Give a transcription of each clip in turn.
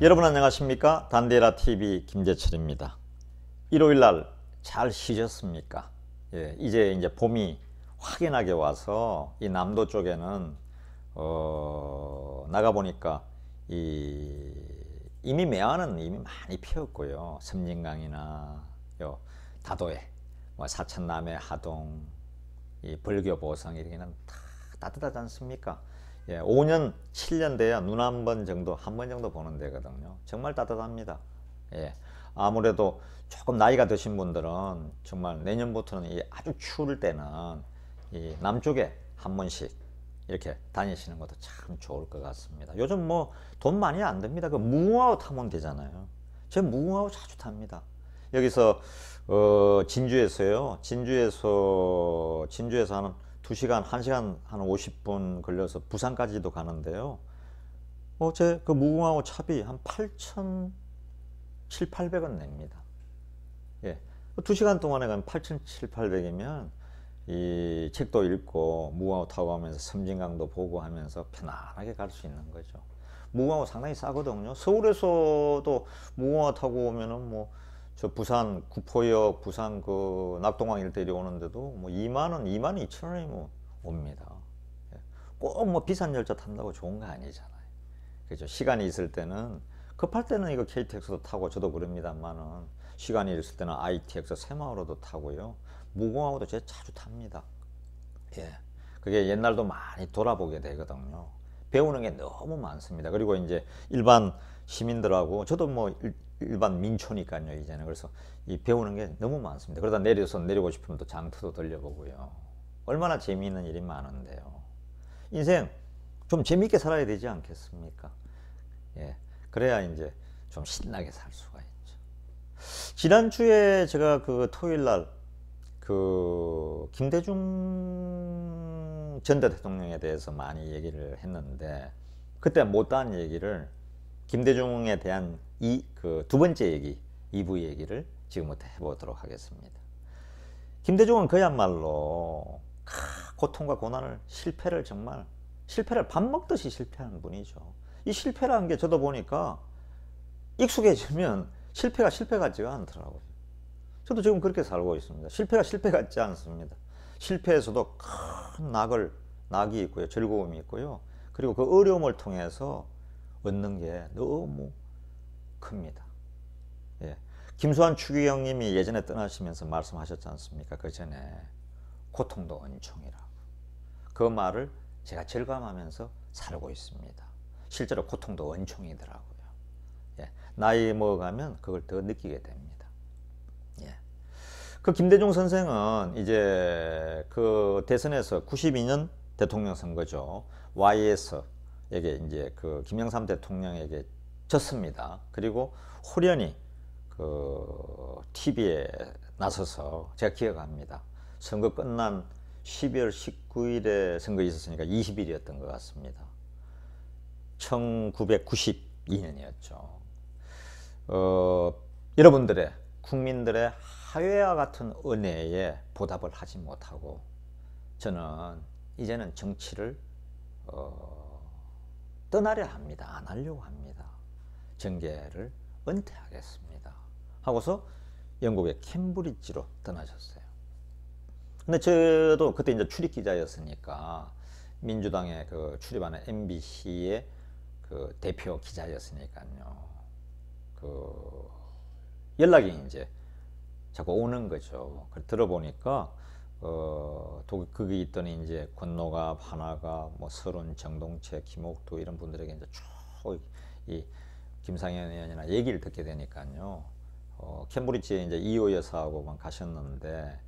여러분 안녕하십니까? 단데라TV 김재철입니다. 일요일날 잘 쉬셨습니까? 예, 이제 봄이 확연하게 와서 이 남도 쪽에는 나가보니까 이미 매화는 이미 많이 피었고요. 섬진강이나 요 다도해, 뭐 사천남해 하동, 이 벌교 보성 이렇게는 다 따뜻하지 않습니까? 예, 5년, 7년 돼야 눈 한 번 정도, 한 번 정도 보는 데거든요. 정말 따뜻합니다. 예, 아무래도 조금 나이가 드신 분들은 정말 내년부터는 이 아주 추울 때는 이 남쪽에 한 번씩 이렇게 다니시는 것도 참 좋을 것 같습니다. 요즘 뭐 돈 많이 안 듭니다. 그 무궁화호 타면 되잖아요. 제가 무궁화호 자주 탑니다. 여기서 진주에서요. 진주에서 하는 2시간, 1시간 한 50분 걸려서 부산까지도 가는데요. 제 그 무궁화호 차비 한 8,700, 800원 냅니다. 예. 2시간 동안에 가면 8,700, 800이면 이 책도 읽고 무궁화호 타고 가면서 섬진강도 보고 하면서 편안하게 갈 수 있는 거죠. 무궁화호 상당히 싸거든요. 서울에서도 무궁화호 타고 오면은 뭐 저 부산 구포역, 부산 그 낙동강 일대리 오는데도 뭐 2만 원, 2만 2천 원이 뭐 옵니다. 꼭 뭐 비싼 열차 탄다고 좋은 거 아니잖아요. 그죠? 시간이 있을 때는 급할 때는 이거 KTX도 타고 저도 그럽니다만은 시간이 있을 때는 ITX 새마을호도 타고요. 무궁화호도 제가 자주 탑니다. 예. 그게 옛날도 많이 돌아보게 되거든요. 배우는 게 너무 많습니다. 그리고 이제 일반 시민들하고 저도 뭐 일반 민초니까요 이제는. 그래서 이 배우는 게 너무 많습니다. 그러다 내리고 싶으면 또 장터도 들려보고요. 얼마나 재미있는 일이 많은데요. 인생 좀 재미있게 살아야 되지 않겠습니까? 예. 그래야 이제 좀 신나게 살 수가 있죠. 지난주에 제가 그 토요일 날 그 김대중 전 대통령에 대해서 많이 얘기를 했는데 그때 못다한 얘기를 김대중에 대한 그 두 번째 얘기, 2부 얘기를 지금부터 해보도록 하겠습니다. 김대중은 그야말로 고통과 고난을 실패를 밥 먹듯이 실패하는 분이죠. 이 실패라는 게 저도 보니까 익숙해지면 실패가 실패 같지가 않더라고요. 저도 지금 그렇게 살고 있습니다. 실패가 실패 같지 않습니다. 실패에서도 큰 낙이 있고요. 즐거움이 있고요. 그리고 그 어려움을 통해서 얻는 게 너무 큽니다. 예. 김수환 추기경님이 예전에 떠나시면서 말씀하셨지 않습니까? 그 전에 고통도 은총이라고. 그 말을 제가 절감하면서 살고 있습니다. 실제로 고통도 은총이더라고요. 예. 나이 먹어가면 그걸 더 느끼게 됩니다. 예. 그 김대중 선생은 이제 그 대선에서 92년 대통령 선거죠. YS에게 이제 그 김영삼 대통령에게 졌습니다. 그리고 호련히 그 TV에 나서서 제가 기억합니다. 선거 끝난 12월 19일에 선거 있었으니까 20일이었던 것 같습니다. 1992년이었죠. 여러분들의 국민들의 하회와 같은 은혜에 보답을 하지 못하고 저는 이제는 정치를 떠나려 합니다. 안 하려고 합니다. 정계를 은퇴하겠습니다 하고서 영국의 캠브리지로 떠나셨어요. 근데 저도 그때 이제 출입 기자였으니까 민주당에 그 출입하는 MBC의 그 대표 기자였으니까요. 그 연락이 이제 자꾸 오는 거죠. 들어보니까 거기 있더니 이제 권노갑, 하나갑, 뭐 서른, 정동채, 김옥두 이런 분들에게 이제 쭉 이 김상현 의원이나 얘기를 듣게 되니까요. 캠브리지에 이제 이호 여사하고만 가셨는데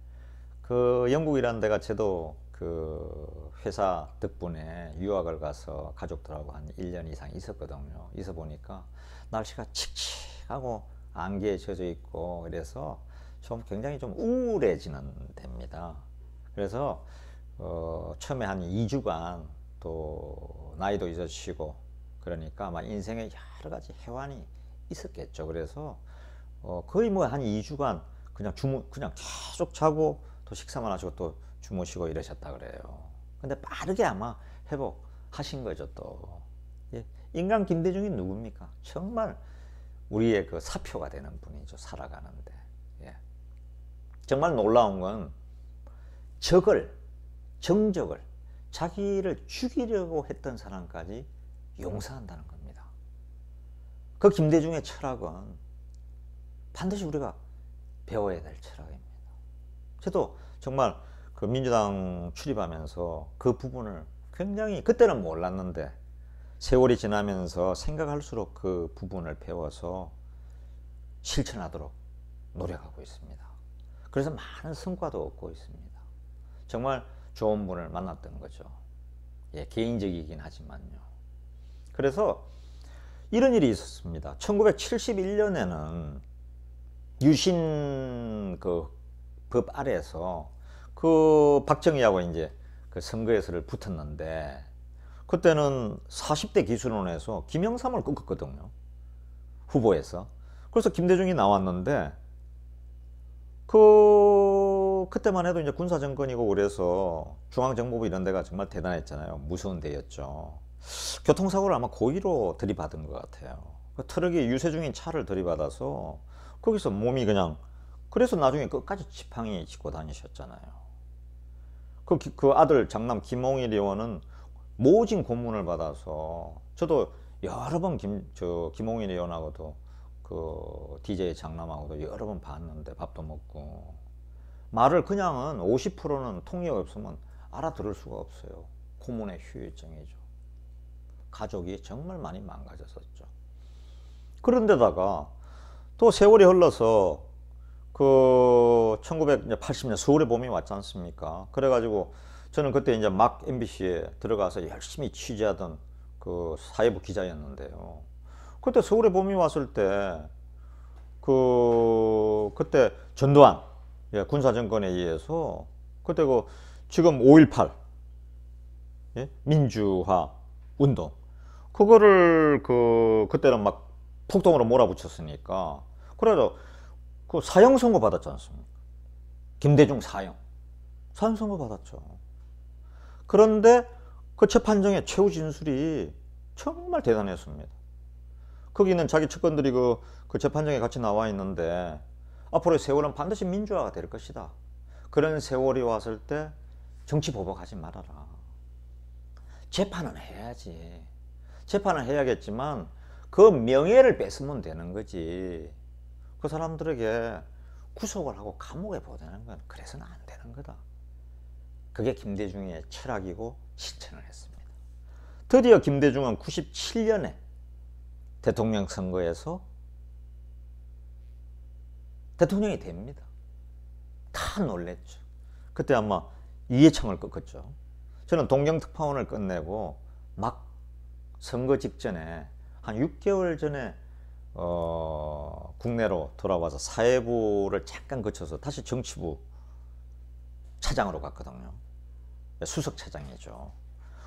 그 영국이라는 데가 저도 그 회사 덕분에 유학을 가서 가족들하고 한 1년 이상 있었거든요. 있어 보니까 날씨가 칙칙하고 안개에 젖어 있고 그래서 좀 굉장히 좀 우울해지는 데입니다. 그래서 처음에 한 2주간 또 나이도 있으시고 그러니까 아마 인생에 여러 가지 해환이 있었겠죠. 그래서 거의 뭐 한 2주간 그냥 계속 자고 또 식사만 하시고 또 주무시고 이러셨다 그래요. 근데 빠르게 아마 회복하신 거죠 또. 예. 인간 김대중이 누굽니까? 정말 우리의 그 사표가 되는 분이죠. 살아가는데. 예. 정말 놀라운 건 정적을 자기를 죽이려고 했던 사람까지 용서한다는 겁니다. 그 김대중의 철학은 반드시 우리가 배워야 될 철학입니다. 저도 정말 그 민주당 출입하면서 그 부분을 굉장히 그때는 몰랐는데 세월이 지나면서 생각할수록 그 부분을 배워서 실천하도록 노력하고 있습니다. 그래서 많은 성과도 얻고 있습니다. 정말 좋은 분을 만났던 거죠. 예, 개인적이긴 하지만요. 그래서 이런 일이 있었습니다. 1971년에는 유신 그 법 아래에서 그 박정희하고 이제 그 선거에서를 붙었는데 그때는 40대 기술원에서 김영삼을 꺾었거든요. 후보에서. 그래서 김대중이 나왔는데 그때만 해도 이제 군사정권이고 그래서 중앙정보부 이런 데가 정말 대단했잖아요. 무서운 데였죠. 교통사고를 아마 고의로 들이받은 것 같아요. 그 트럭이 유세중인 차를 들이받아서 거기서 몸이 그냥, 그래서 나중에 끝까지 지팡이 짚고 다니셨잖아요. 그 아들 장남 김홍일 의원은 모진 고문을 받아서, 저도 여러 번 김홍일 의원하고도 그 DJ 장남하고도 여러 번 봤는데 밥도 먹고 말을 그냥은 50%는 통역이 없으면 알아들을 수가 없어요. 고문의 후유증이죠. 가족이 정말 많이 망가졌었죠. 그런데다가 또 세월이 흘러서 그 1980년 서울의 봄이 왔지 않습니까? 그래가지고 저는 그때 이제 막 MBC에 들어가서 열심히 취재하던 그 사회부 기자였는데요. 그때 서울의 봄이 왔을 때 그때 전두환 군사정권에 의해서 그때 지금 5.18 민주화 운동 그거를 그때는 막 폭동으로 몰아붙였으니까 그래서 그 사형 선고 받았지 않습니까? 김대중 사형 선고 받았죠. 그런데 그 재판정의 최후 진술이 정말 대단했습니다. 거기는 자기 측근들이 그 재판정에 같이 나와 있는데 앞으로의 세월은 반드시 민주화가 될 것이다. 그런 세월이 왔을 때 정치 보복하지 말아라. 재판은 해야지. 재판은 해야겠지만 그 명예를 뺏으면 되는 거지. 그 사람들에게 구속을 하고 감옥에 보내는 건 그래서는 안 되는 거다. 그게 김대중의 철학이고 실천을 했습니다. 드디어 김대중은 97년에 대통령 선거에서 대통령이 됩니다. 다 놀랬죠. 그때 아마 이해창을 꺾었죠. 저는 동경특파원을 끝내고 막 선거 직전에 한 6개월 전에 국내로 돌아와서 사회부를 잠깐 거쳐서 다시 정치부 차장으로 갔거든요. 수석 차장이죠.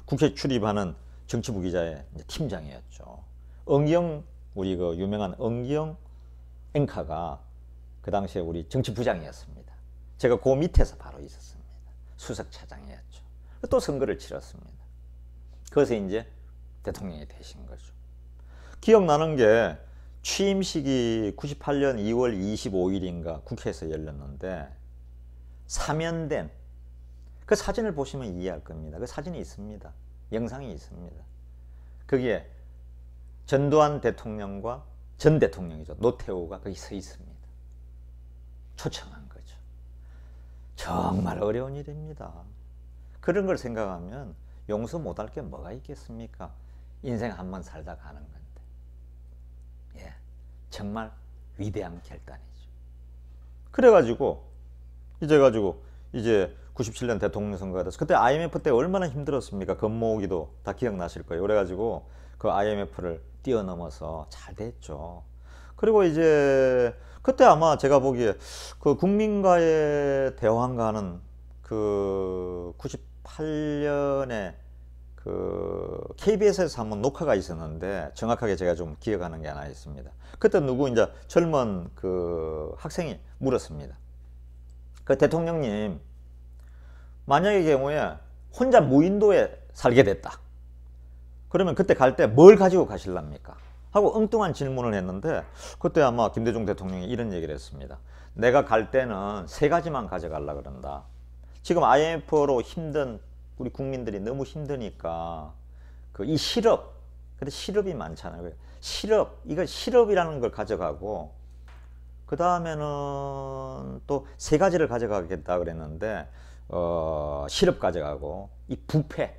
국회 출입하는 정치부 기자의 팀장이었죠. 응경, 우리 그 유명한 응경 앵커가 그 당시에 우리 정치부장이었습니다. 제가 그 밑에서 바로 있었습니다. 수석 차장이었죠. 또 선거를 치렀습니다. 그래서 이제 대통령이 되신 거죠. 기억나는 게 취임식이 98년 2월 25일인가 국회에서 열렸는데 사면된 그 사진을 보시면 이해할 겁니다. 그 사진이 있습니다. 영상이 있습니다. 거기에 전두환 대통령과 전 대통령이죠. 노태우가 거기 서 있습니다. 초청한 거죠. 정말 어려운 일입니다. 그런 걸 생각하면 용서 못할 게 뭐가 있겠습니까? 인생 한 번 살다 가는 건데. 예, 정말 위대한 결단이죠. 그래가지고 이제 97년 대통령 선거가 돼서 그때 IMF 때 얼마나 힘들었습니까? 건모으기도 다 기억나실 거예요. 그래가지고 그 IMF를 뛰어넘어서 잘 됐죠. 그리고 이제 그때 아마 제가 보기에 그 국민과의 대화인가는 그 98년에 그 KBS에서 한번 녹화가 있었는데 정확하게 제가 좀 기억하는 게 하나 있습니다. 그때 누구 이제 젊은 그 학생이 물었습니다. 그 대통령님, 만약의 경우에 혼자 무인도에 살게 됐다. 그러면 그때 갈 때 뭘 가지고 가실랍니까? 하고 엉뚱한 질문을 했는데 그때 아마 김대중 대통령이 이런 얘기를 했습니다. 내가 갈 때는 세 가지만 가져가려고 그런다. 지금 IMF로 힘든 우리 국민들이 너무 힘드니까 그 이 시럽, 근데 시럽이 많잖아요. 시럽, 이거 시럽이라는 걸 가져가고 그 다음에는 또 세 가지를 가져가겠다 그랬는데 시럽 가져가고 이 부패,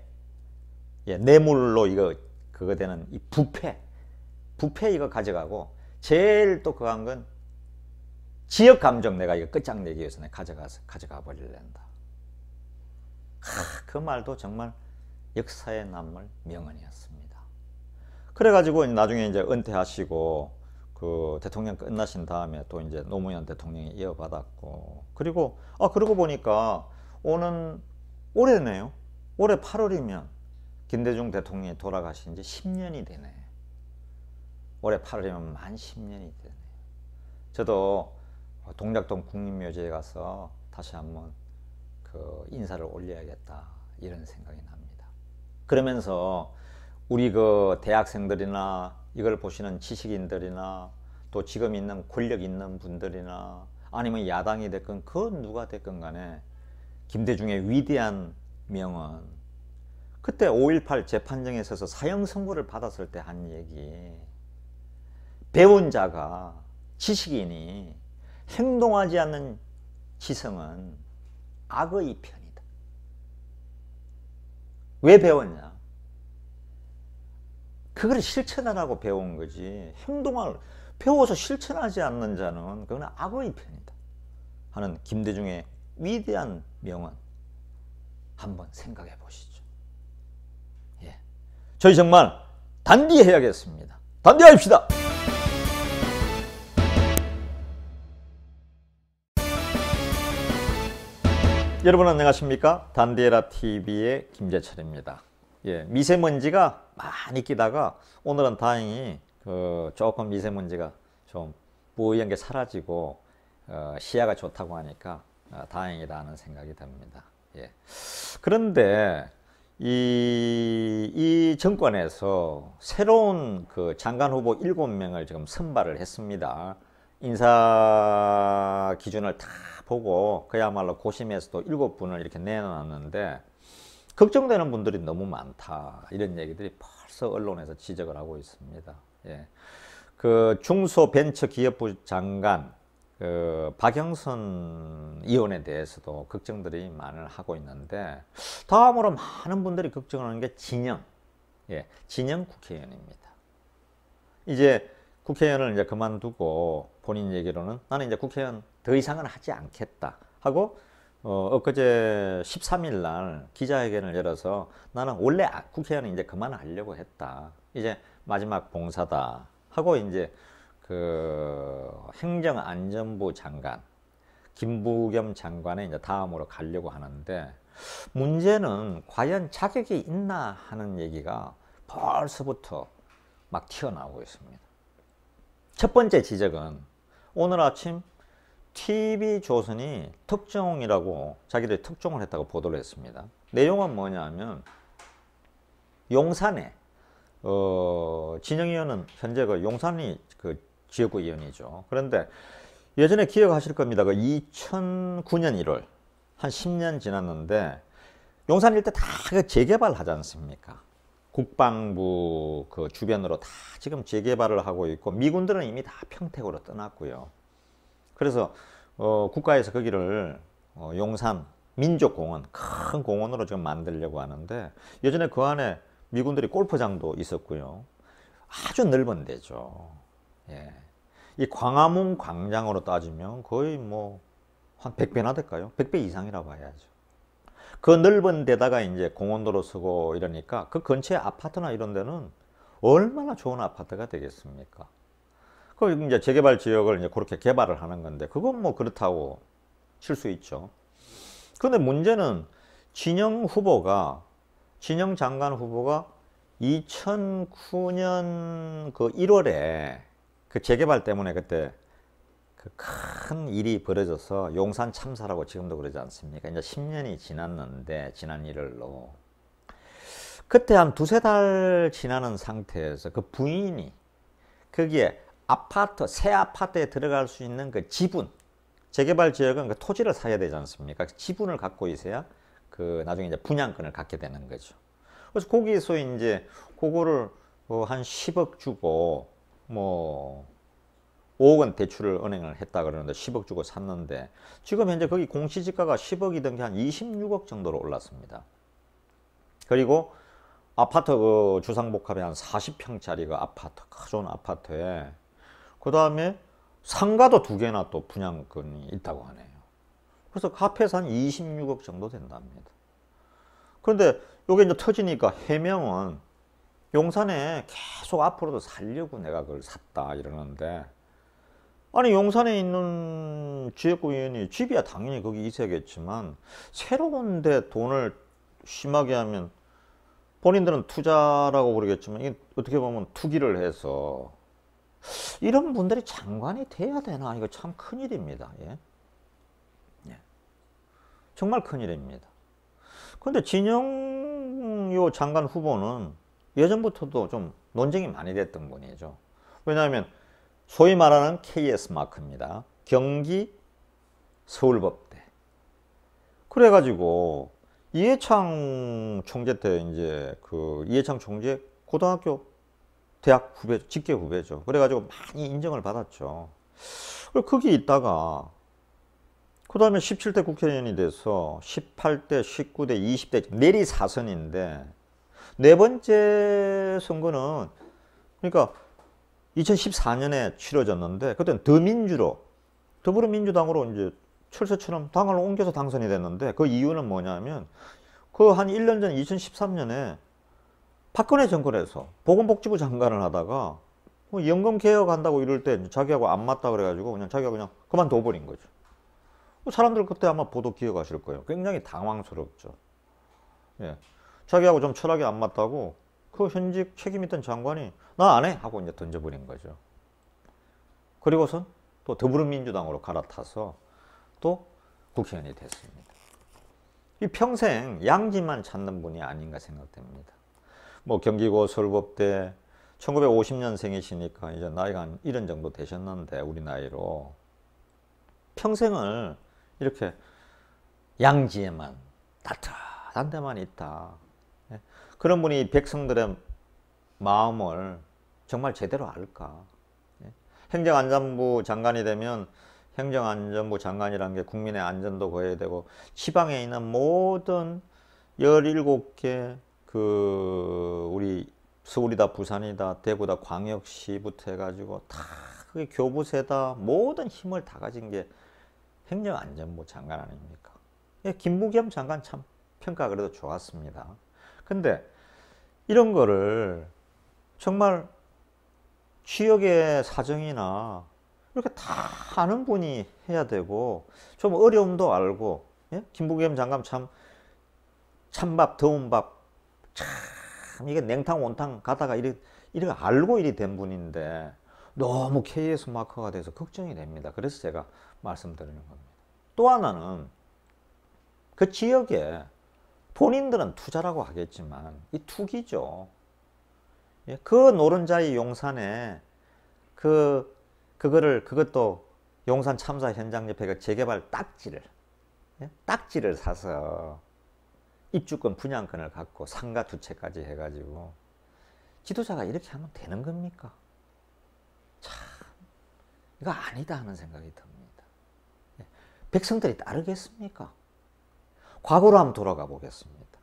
예, 뇌물로 이거 그거 되는 이 부패 이거 가져가고 제일 또 그한 건 지역 감정 내가 이거 끝장내기 위해서 내가 가져가 버리려다. 그 말도 정말 역사에 남을 명언이었습니다. 그래가지고 나중에 이제 은퇴하시고 그 대통령 끝나신 다음에 또 이제 노무현 대통령이 이어받았고 그리고 그러고 보니까 올해네요. 올해 8월이면 김대중 대통령이 돌아가신 지 10년이 되네. 올해 8월이면 만 10년이 되네요. 저도 동작동 국립묘지에 가서 다시 한번 그 인사를 올려야겠다 이런 생각이 납니다. 그러면서 우리 그 대학생들이나 이걸 보시는 지식인들이나 또 지금 있는 권력 있는 분들이나 아니면 야당이 됐건 그 누가 됐건 간에 김대중의 위대한 명언, 그때 5.18 재판정에 서서 사형 선고를 받았을 때 한 얘기, 배운 자가 지식인이 행동하지 않는 지성은 악의 편이다. 왜 배웠냐? 그걸 실천하라고 배운 거지. 배워서 실천하지 않는 자는 그건 악의 편이다 하는 김대중의 위대한 명언 한번 생각해 보시죠. 예. 저희 정말 단디해야겠습니다. 단디합시다. 여러분 안녕하십니까? 단디에라 TV의 김재철입니다. 예, 미세먼지가 많이 끼다가 오늘은 다행히 조금 미세먼지가 좀 뿌연 게 사라지고 시야가 좋다고 하니까 다행이라는 생각이 듭니다. 예. 그런데 이 정권에서 새로운 그 장관 후보 7명을 지금 선발을 했습니다. 인사 기준을 다 보고 그야말로 고심해서도 7분을 이렇게 내놨는데 걱정되는 분들이 너무 많다 이런 얘기들이 벌써 언론에서 지적을 하고 있습니다. 예. 그 중소벤처기업부 장관 박영선 의원에 대해서도 걱정들이 많이 하고 있는데 다음으로 많은 분들이 걱정하는 게 진영, 예, 진영 국회의원입니다. 이제 국회의원을 이제 그만두고 본인 얘기로는 나는 이제 국회의원 더 이상은 하지 않겠다 하고 엊그제 13일 날 기자회견을 열어서 나는 원래 국회의원은 이제 그만하려고 했다. 이제 마지막 봉사다 하고 이제 그 행정안전부 장관 김부겸 장관에 이제 다음으로 가려고 하는데 문제는 과연 자격이 있나 하는 얘기가 벌써부터 막 튀어나오고 있습니다. 첫 번째 지적은 오늘 아침 TV조선이 특종이라고 자기들이 특종을 했다고 보도를 했습니다. 내용은 뭐냐면 용산에 진영 의원은 현재 그 용산이 그 지역구 의원이죠. 그런데 예전에 기억하실 겁니다. 그 2009년 1월 한 10년 지났는데 용산 일대 다 그 재개발 하지 않습니까? 국방부 그 주변으로 다 지금 재개발을 하고 있고 미군들은 이미 다 평택으로 떠났고요. 그래서 국가에서 거기를 용산 민족공원 큰 공원으로 지금 만들려고 하는데 예전에 그 안에 미군들이 골프장도 있었고요. 아주 넓은 데죠. 예. 이 광화문 광장으로 따지면 거의 뭐 한 100배나 될까요? 100배 이상이라고 봐야죠. 그 넓은 데다가 이제 공원도로 쓰고 이러니까 그 근처에 아파트나 이런 데는 얼마나 좋은 아파트가 되겠습니까? 그 이제 재개발 지역을 이제 그렇게 개발을 하는 건데 그건 뭐 그렇다고 칠 수 있죠. 그런데 문제는 진영 장관 후보가 2009년 그 1월에 그 재개발 때문에 그때 그 큰 일이 벌어져서 용산 참사라고 지금도 그러지 않습니까? 이제 10년이 지났는데 지난 1월로 그때 한 두세 달 지나는 상태에서 그 부인이 거기에 아파트, 새 아파트에 들어갈 수 있는 그 지분, 재개발 지역은 그 토지를 사야 되지 않습니까? 그 지분을 갖고 있어야 그 나중에 이제 분양권을 갖게 되는 거죠. 그래서 거기서 이제 그거를 한 10억 주고 뭐 5억은 대출을 은행을 했다 그러는데 10억 주고 샀는데 지금 현재 거기 공시지가가 10억이던 게 한 26억 정도로 올랐습니다. 그리고 아파트 그 주상복합에 한 40평짜리 그 아파트, 좋은 아파트에 그 다음에 상가도 2개나 또 분양권이 있다고 하네요. 그래서 합해서 한 26억 정도 된답니다. 그런데 이게 이제 터지니까 해명은 용산에 계속 앞으로도 살려고 내가 그걸 샀다 이러는데, 아니 용산에 있는 지역구 의원이 집이야 당연히 거기 있어야겠지만 새로운 데 돈을 심하게 하면 본인들은 투자라고 그러겠지만 이게 어떻게 보면 투기를 해서 이런 분들이 장관이 돼야 되나, 이거 참 큰일입니다. 예? 예. 정말 큰일입니다. 그런데 진영요 장관 후보는 예전부터도 좀 논쟁이 많이 됐던 분이죠. 왜냐하면 소위 말하는 KS 마크입니다. 경기 서울법대. 그래가지고 이해창 총재 때 이제 그 이해창 총재 고등학교 대학 후배, 직계 후배죠. 그래가지고 많이 인정을 받았죠. 그리고 거기 있다가 그 다음에 17대 국회의원이 돼서 18대, 19대, 20대 내리 4선인데 네 번째 선거는 그러니까 2014년에 치러졌는데 그때는 더불어민주당으로 이제 철새처럼 당을 옮겨서 당선이 됐는데 그 이유는 뭐냐면 그 한 1년 전 2013년에 박근혜 정권에서 보건복지부 장관을 하다가 뭐 연금 개혁한다고 이럴 때 자기하고 안 맞다 그래가지고 그냥 자기가 그냥 그만둬버린 거죠. 사람들 그때 아마 보도 기억하실 거예요. 굉장히 당황스럽죠. 예. 자기하고 좀 철학이 안 맞다고 그 현직 책임 있던 장관이 나 안 해 하고 이제 던져버린 거죠. 그리고선 또 더불어민주당으로 갈아타서 또 국회의원이 됐습니다. 이 평생 양지만 찾는 분이 아닌가 생각됩니다. 뭐 경기고 서울법대 1950년생이시니까 이제 나이가 한 70 정도 되셨는데 우리 나이로 평생을 이렇게 양지에만 따뜻한 데만 있다. 그런 분이 백성들의 마음을 정말 제대로 알까? 행정안전부 장관이 되면 행정안전부 장관이라는 게 국민의 안전도 구해야 되고 지방에 있는 모든 17개 그 우리 서울이다 부산이다 대구다 광역시부터 해가지고 다 그게 교부세다 모든 힘을 다 가진 게 행정안전부 장관 아닙니까? 김부겸 장관 참 평가 그래도 좋았습니다. 근데 이런 거를 정말 지역의 사정이나 이렇게 다 아는 분이 해야 되고 좀 어려움도 알고, 예? 김부겸 장관 참 찬밥 더운 밥 참 이게 냉탕 온탕 가다가 이렇게 알고 이리 된 분인데 너무 KS 마커가 돼서 걱정이 됩니다. 그래서 제가 말씀드리는 겁니다. 또 하나는 그 지역에 본인들은 투자라고 하겠지만 이 투기죠. 예, 그 노른자의 용산에 그것도 용산 참사 현장 옆에 그 재개발 딱지를 사서 입주권 분양권을 갖고 상가 2채까지 해가지고 지도자가 이렇게 하면 되는 겁니까? 참 이거 아니다 하는 생각이 듭니다. 백성들이 따르겠습니까? 과거로 한번 돌아가 보겠습니다.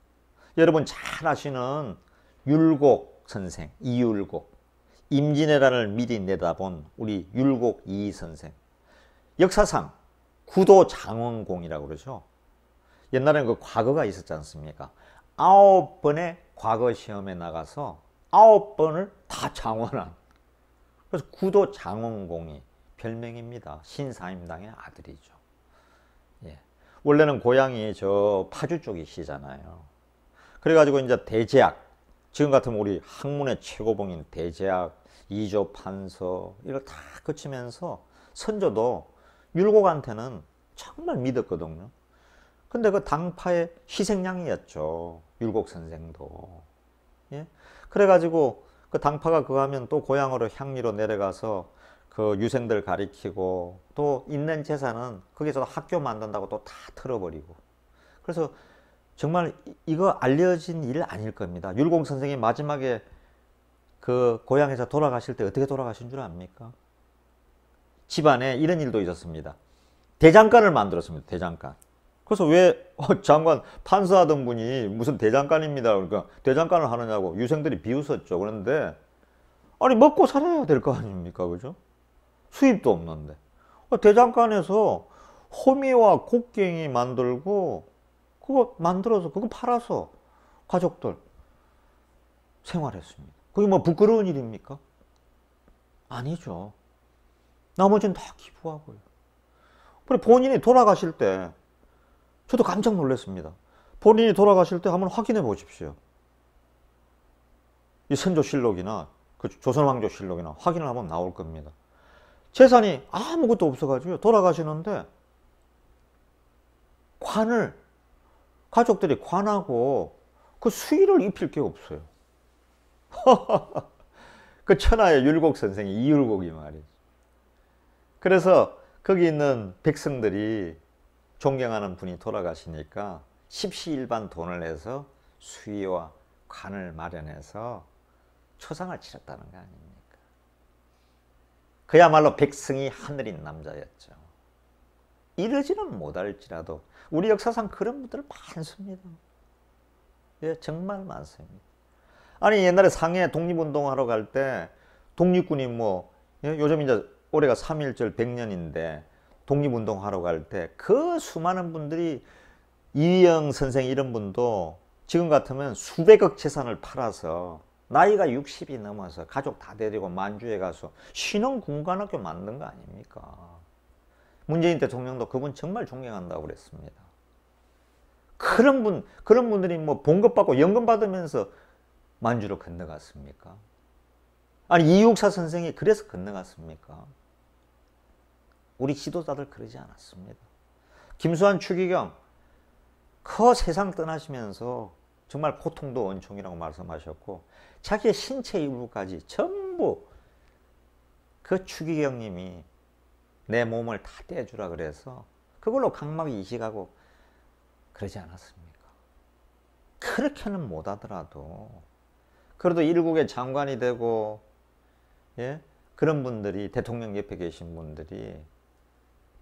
여러분 잘 아시는 율곡 선생, 이율곡, 임진왜란을 미리 내다본 우리 율곡 이 선생. 역사상 구도장원공이라고 그러죠. 옛날에는 그 과거가 있었지 않습니까? 9번의 과거 시험에 나가서 9번을 다 장원한. 그래서 구도장원공이 별명입니다. 신사임당의 아들이죠. 예. 원래는 고향이 저 파주 쪽이시잖아요. 그래가지고 이제 대제학, 지금 같으면 우리 학문의 최고봉인 대제학, 이조 판서 이걸 다 거치면서 선조도 율곡한테는 정말 믿었거든요. 근데 그 당파의 희생양이었죠. 율곡 선생도. 예? 그래가지고 그 당파가 그거 하면 또 고향으로 향리로 내려가서 그 유생들 가리키고 또 있는 재산은 거기서 학교 만든다고 또 다 털어버리고. 그래서 정말 이거 알려진 일 아닐 겁니다. 율곡 선생이 마지막에 그 고향에서 돌아가실 때 어떻게 돌아가신 줄 압니까? 집안에 이런 일도 있었습니다. 대장간을 만들었습니다. 대장간. 그래서 왜 장관 판사하던 분이 무슨 대장간입니다. 그러니까 대장간을 하느냐고 유생들이 비웃었죠. 그런데 아니 먹고 살아야 될 거 아닙니까? 그죠? 수입도 없는데. 대장간에서 호미와 곡괭이 만들고 그거 만들어서 그거 팔아서 가족들 생활했습니다. 그게 뭐 부끄러운 일입니까? 아니죠. 나머지는 다 기부하고요. 그래 본인이 돌아가실 때 저도 깜짝 놀랐습니다. 본인이 돌아가실 때 한번 확인해 보십시오. 이 선조실록이나 그 조선왕조실록이나 확인을 하면 나올 겁니다. 재산이 아무것도 없어가지고 돌아가시는데 관을 가족들이 관하고 그 수의를 입힐 게 없어요. 그 천하의 율곡 선생이 이율곡이 말이죠. 그래서 거기 있는 백성들이 존경하는 분이 돌아가시니까 십시일반 돈을 내서 수의와 관을 마련해서 초상을 치렀다는 거 아닙니까? 그야말로 백성이 하늘인 남자였죠. 이러지는 못할지라도 우리 역사상 그런 분들 많습니다. 예, 정말 많습니다. 아니 옛날에 상해 독립운동하러 갈 때 독립군이 뭐 요즘 이제 올해가 3.1절 100년인데 독립운동하러 갈 때 그 수많은 분들이 이휘영 선생 이런 분도 지금 같으면 수백억 재산을 팔아서 나이가 60이 넘어서 가족 다 데리고 만주에 가서 신흥군관학교 만든 거 아닙니까? 문재인 대통령도 그분 정말 존경한다고 그랬습니다. 그런 분들이 뭐 봉급 받고 연금 받으면서 만주로 건너갔습니까? 아니 이육사 선생이 그래서 건너갔습니까? 우리 지도자들 그러지 않았습니다. 김수환 추기경 그 세상 떠나시면서 정말 고통도 원총이라고 말씀하셨고 자기의 신체 일부까지 전부 그 추기경님이 내 몸을 다 떼주라 그래서 그걸로 각막이 이식하고 그러지 않았습니까? 그렇게는 못하더라도 그래도 일국의 장관이 되고 예? 그런 분들이 대통령 옆에 계신 분들이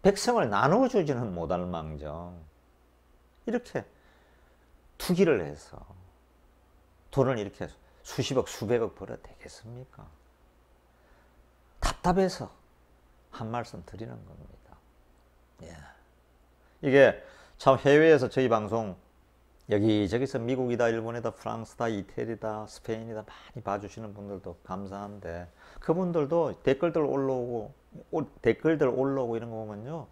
백성을 나눠주지는 못할 망정 이렇게 투기를 해서 돈을 이렇게 수십억 수백억 벌어도 되겠습니까? 답답해서 한 말씀 드리는 겁니다. 예. 이게 참 해외에서 저희 방송 여기저기서 미국이다 일본이다 프랑스다 이태리다 스페인이다 많이 봐주시는 분들도 감사한데 그분들도 댓글들 올라오고 이런 거 보면요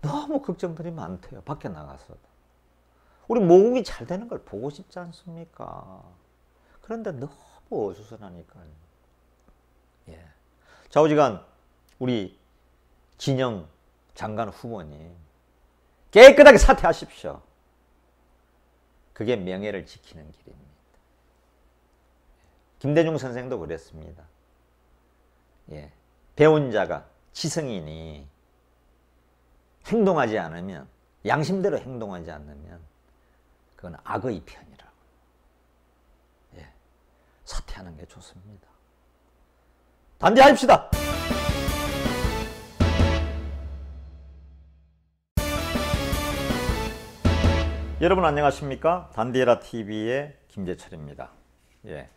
너무 걱정들이 많대요. 밖에 나가서도 우리 모국이 잘 되는 걸 보고 싶지 않습니까? 그런데 너무 어수선하니까요. 예. 좌우지간 우리 진영 장관 후보님 깨끗하게 사퇴하십시오. 그게 명예를 지키는 길입니다. 김대중 선생도 그랬습니다. 예. 배운 자가 지성인이 행동하지 않으면 양심대로 행동하지 않으면 그건 악의 편이라고. 예. 사퇴하는 게 좋습니다. 단대하십시다. 여러분 안녕하십니까? 단디에라 TV의 김재철입니다. 예.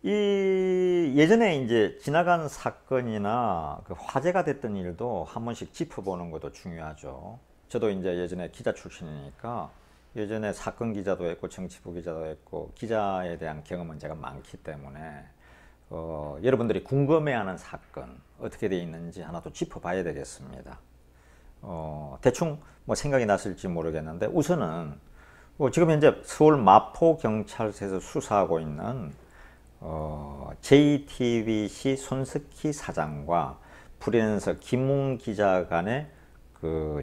예전에 이제 지나간 사건이나 그 화제가 됐던 일도 한 번씩 짚어보는 것도 중요하죠. 저도 이제 예전에 기자 출신이니까 예전에 사건 기자도 했고 정치부 기자도 했고 기자에 대한 경험은 제가 많기 때문에 여러분들이 궁금해하는 사건 어떻게 되어 있는지 하나 또 짚어봐야 되겠습니다. 대충 뭐 생각이 났을지 모르겠는데 우선은 지금 현재 서울 마포경찰서에서 수사하고 있는 JTBC 손석희 사장과 프리랜서 김웅 기자 간의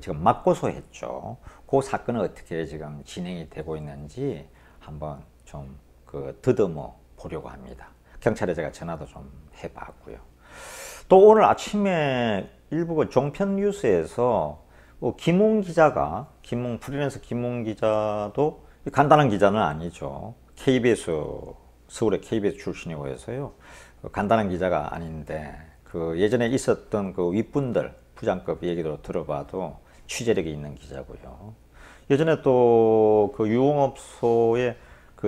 지금 맞고소했죠. 그 사건은 어떻게 지금 진행이 되고 있는지 한번 좀 더듬어 보려고 합니다. 경찰에 제가 전화도 좀 해봤고요. 또 오늘 아침에 일부 종편 뉴스에서 김웅 기자가, 프리랜서 김웅 기자도 간단한 기자는 아니죠. KBS, 서울의 KBS 출신이고 해서요. 간단한 기자가 아닌데, 예전에 있었던 윗분들, 부장급 얘기도 들어봐도 취재력이 있는 기자고요. 예전에 또 유흥업소의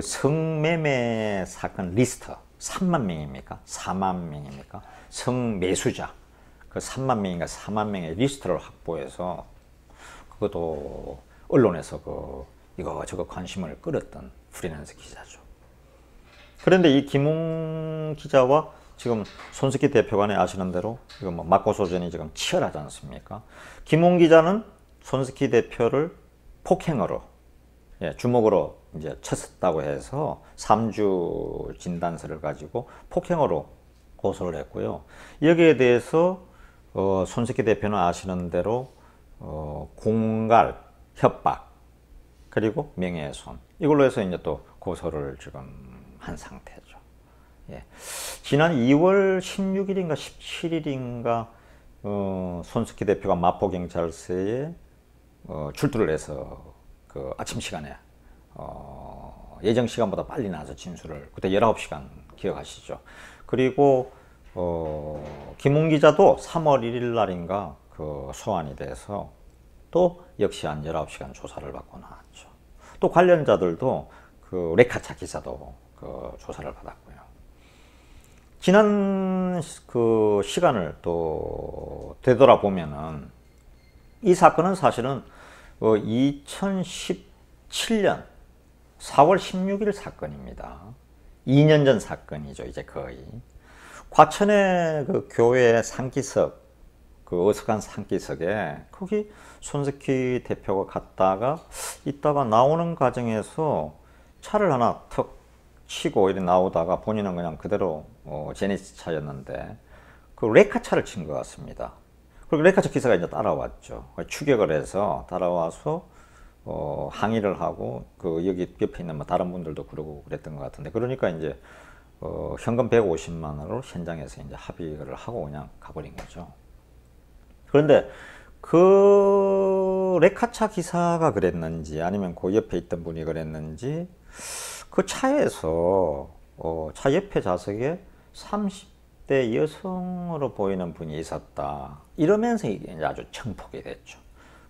성매매 사건 리스트, 3만 명입니까? 4만 명입니까? 성매수자, 3만 명인가 4만 명의 리스트를 확보해서 그것도 언론에서 이거저거 관심을 끌었던 프리랜서 기자죠. 그런데 이 김웅 기자와 지금 손석희 대표간에 아시는 대로 이거 맞고소전이 지금 치열하지 않습니까? 김웅 기자는 손석희 대표를 폭행으로, 주먹으로 이제 쳤다고 해서 3주 진단서를 가지고 폭행으로 고소를 했고요. 여기에 대해서 손석희 대표는 아시는 대로 공갈, 협박, 그리고 명예훼손, 이걸로 해서 이제 또 고소를 지금 한 상태죠. 지난 2월 16일인가 17일인가 손석희 대표가 마포경찰서에 출두를 해서 아침 시간에 예정 시간보다 빨리 나와서 진술을, 그때 19시간 기억하시죠? 그리고 김웅 기자도 3월 1일 날인가 소환이 돼서 또 역시 한 19시간 조사를 받고 나왔죠. 또 관련자들도 레카차 기사도 조사를 받았고요. 지난 시간을 또 되돌아보면은 이 사건은 사실은 2017년 4월 16일 사건입니다. 2년 전 사건이죠, 이제 거의. 과천의 교회 상기석, 어석한 상기석에 거기 손석희 대표가 갔다가 있다가 나오는 과정에서 차를 하나 턱 치고 이렇게 나오다가 본인은 그냥 그대로 제네시스 차였는데 레카차를 친 것 같습니다. 그리고 레카차 기사가 이제 따라왔죠. 추격을 해서 따라와서 항의를 하고 여기 옆에 있는 다른 분들도 그러고 그랬던 것 같은데, 그러니까 이제 현금 150만 원으로 현장에서 이제 합의를 하고 그냥 가버린 거죠. 그런데 레카차 기사가 그랬는지 아니면 옆에 있던 분이 그랬는지 차에서 차 옆에 좌석에 30대 여성으로 보이는 분이 있었다, 이러면서 이게 이제 아주 청폭이 됐죠.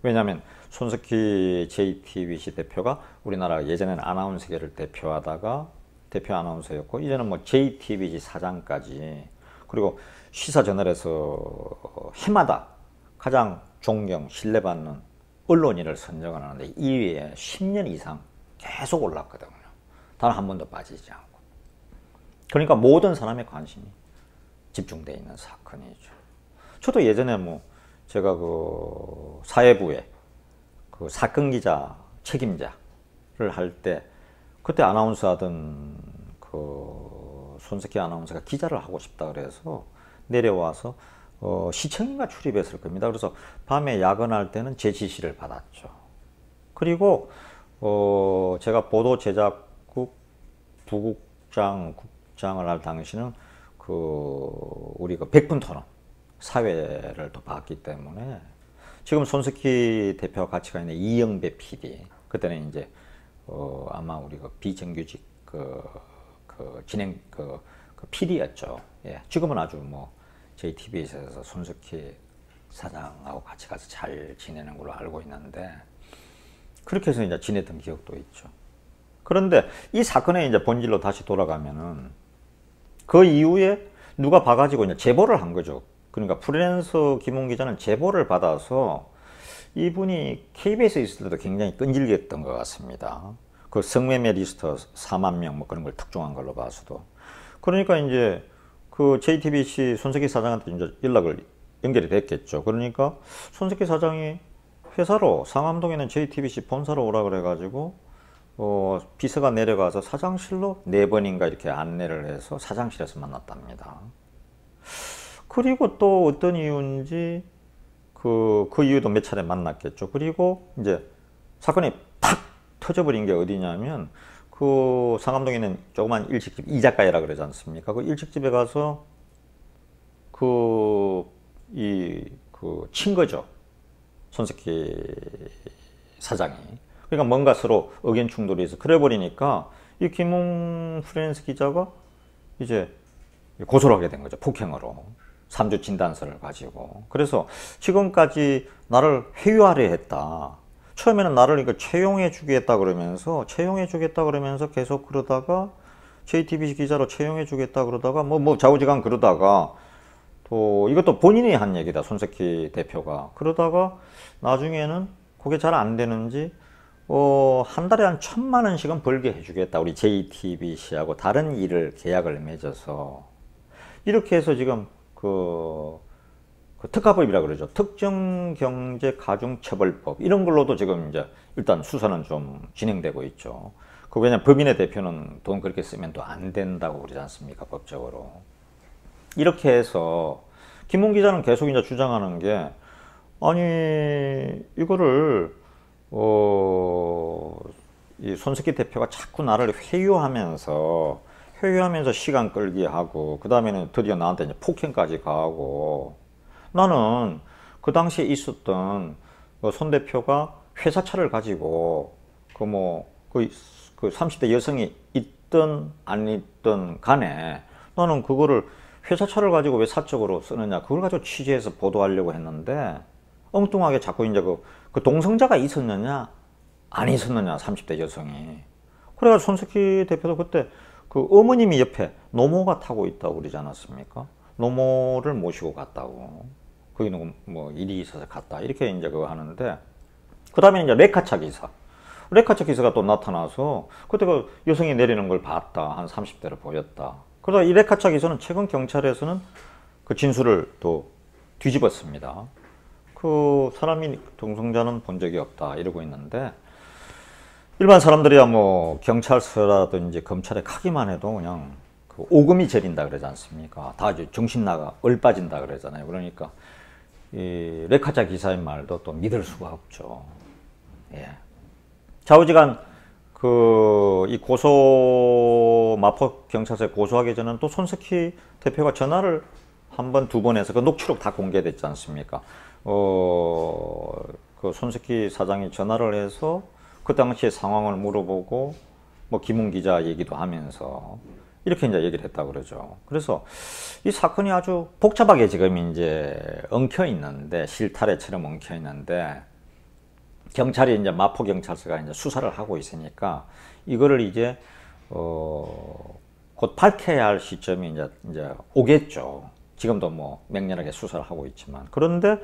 왜냐하면 손석희 JTBC 대표가 우리나라 예전에는 아나운서계를 대표하다가 대표 아나운서였고, 이제는 JTBC 사장까지, 그리고 시사저널에서 해마다 가장 존경, 신뢰받는 언론인을 선정을 하는데 2위에 10년 이상 계속 올랐거든요. 단 한 번도 빠지지 않고. 그러니까 모든 사람의 관심이 집중되어 있는 사건이죠. 저도 예전에 제가 사회부에 사건 기자 책임자를 할 때, 그때 아나운서 하던 손석희 아나운서가 기자를 하고 싶다 그래서 내려와서 시청인가 출입했을 겁니다. 그래서 밤에 야근할 때는 제 지시를 받았죠. 그리고 제가 보도 제작국 국장을 할 당시는 우리 100분 토론 사회를 또 봤기 때문에, 지금 손석희 대표와 같이 가 있는 이영배 PD, 그때는 이제 아마 우리 비정규직 진행 PD였죠. 지금은 아주 JTBC에서 손석희 사장하고 같이 가서 잘 지내는 걸로 알고 있는데, 그렇게 해서 이제 지냈던 기억도 있죠. 그런데 이 사건의 이제 본질로 다시 돌아가면은 그 이후에 누가 봐가지고 이제 제보를 한 거죠. 그러니까 프리랜서 김웅 기자는 제보를 받아서, 이분이 KBS에 있을 때도 굉장히 끈질겼던 것 같습니다. 성매매 리스트 4만 명 그런 걸 특종한 걸로 봐서도. 그러니까 이제 JTBC 손석희 사장한테 이제 연결이 됐겠죠. 그러니까 손석희 사장이 회사로, 상암동에 있는 JTBC 본사로 오라 그래가지고 비서가 내려가서 사장실로 4번인가 이렇게 안내를 해서 사장실에서 만났답니다. 그리고 또 어떤 이유인지 그 이유도 몇 차례 만났겠죠. 그리고 이제 사건이 탁 터져버린 게 어디냐면 그 상암동에 있는 조그만 일식집 이자카야라 그러지 않습니까? 그 일식집에 가서 친 거죠. 손석희 사장이. 그러니까 뭔가 서로 의견 충돌이 있어. 그래 버리니까 이 김웅 프리랜서 기자가 이제 고소를 하게 된 거죠. 폭행으로. 3주 진단서를 가지고. 그래서 지금까지 나를 회유하려 했다. 처음에는 나를 이거 채용해 주겠다 그러면서 계속 그러다가 JTBC 기자로 채용해 주겠다 그러다가 뭐 좌우지간 그러다가 또 이것도 본인이 한 얘기다. 손석희 대표가. 그러다가 나중에는 그게 잘 안 되는지 한 달에 한 1,000만 원씩은 벌게 해주겠다. 우리 JTBC하고 다른 일을 계약을 맺어서 이렇게 해서 지금 그 특가법이라 그러죠. 특정경제가중처벌법 이런 걸로도 지금 이제 일단 수사는 좀 진행되고 있죠. 그 왜냐 법인의 대표는 돈 그렇게 쓰면 또 안 된다고 그러지 않습니까? 법적으로. 이렇게 해서 김웅 기자는 계속 이제 주장하는 게 아니 이거를 이 손석희 대표가 자꾸 나를 회유하면서 시간 끌기 하고 그 다음에는 드디어 나한테 이제 폭행까지 가하고 나는 그 당시에 있었던 손 대표가 회사차를 가지고 그 30대 여성이 있든 안 있든 간에 나는 그거를 회사차를 가지고 왜 사적으로 쓰느냐 그걸 가지고 취재해서 보도하려고 했는데 엉뚱하게 자꾸 이제 그 동성자가 있었느냐 안 있었느냐 30대 여성이. 그래가지고 손석희 대표도 그때 그 어머님이 옆에 노모가 타고 있다고 그러지 않았습니까? 노모를 모시고 갔다고. 거기는 뭐 일이 있어서 갔다. 이렇게 이제 그거 하는데 그 다음에 이제 레카차 기사가 또 나타나서 그때 그 여성이 내리는 걸 봤다. 한 30대를 보였다. 그러다 이 레카차 기사는 최근 경찰에서는 그 진술을 또 뒤집었습니다. 그 사람이 동성자는 본 적이 없다. 이러고 있는데 일반 사람들이야 뭐 경찰서라든지 검찰에 가기만 해도 그냥 그 오금이 저린다 그러지 않습니까? 다 이제 정신 나가 얼빠진다 그러잖아요. 그러니까 이 레카차 기사의 말도 또 믿을 수가 없죠. 예. 좌우지간 이 마포 경찰서에 고소하기 전에는 또 손석희 대표가 전화를 한 번, 2번 해서 그 녹취록 다 공개됐지 않습니까? 그 손석희 사장이 전화를 해서 그 당시의 상황을 물어보고 뭐 김웅 기자 얘기도 하면서 이렇게 이제 얘기를 했다 그러죠. 그래서 이 사건이 아주 복잡하게 지금 이제 엉켜 있는데 실타래처럼 엉켜 있는데 경찰이 이제 마포 경찰서가 이제 수사를 하고 있으니까 이거를 이제 곧 밝혀야 할 시점이 이제 오겠죠. 지금도 뭐 맹렬하게 수사를 하고 있지만 그런데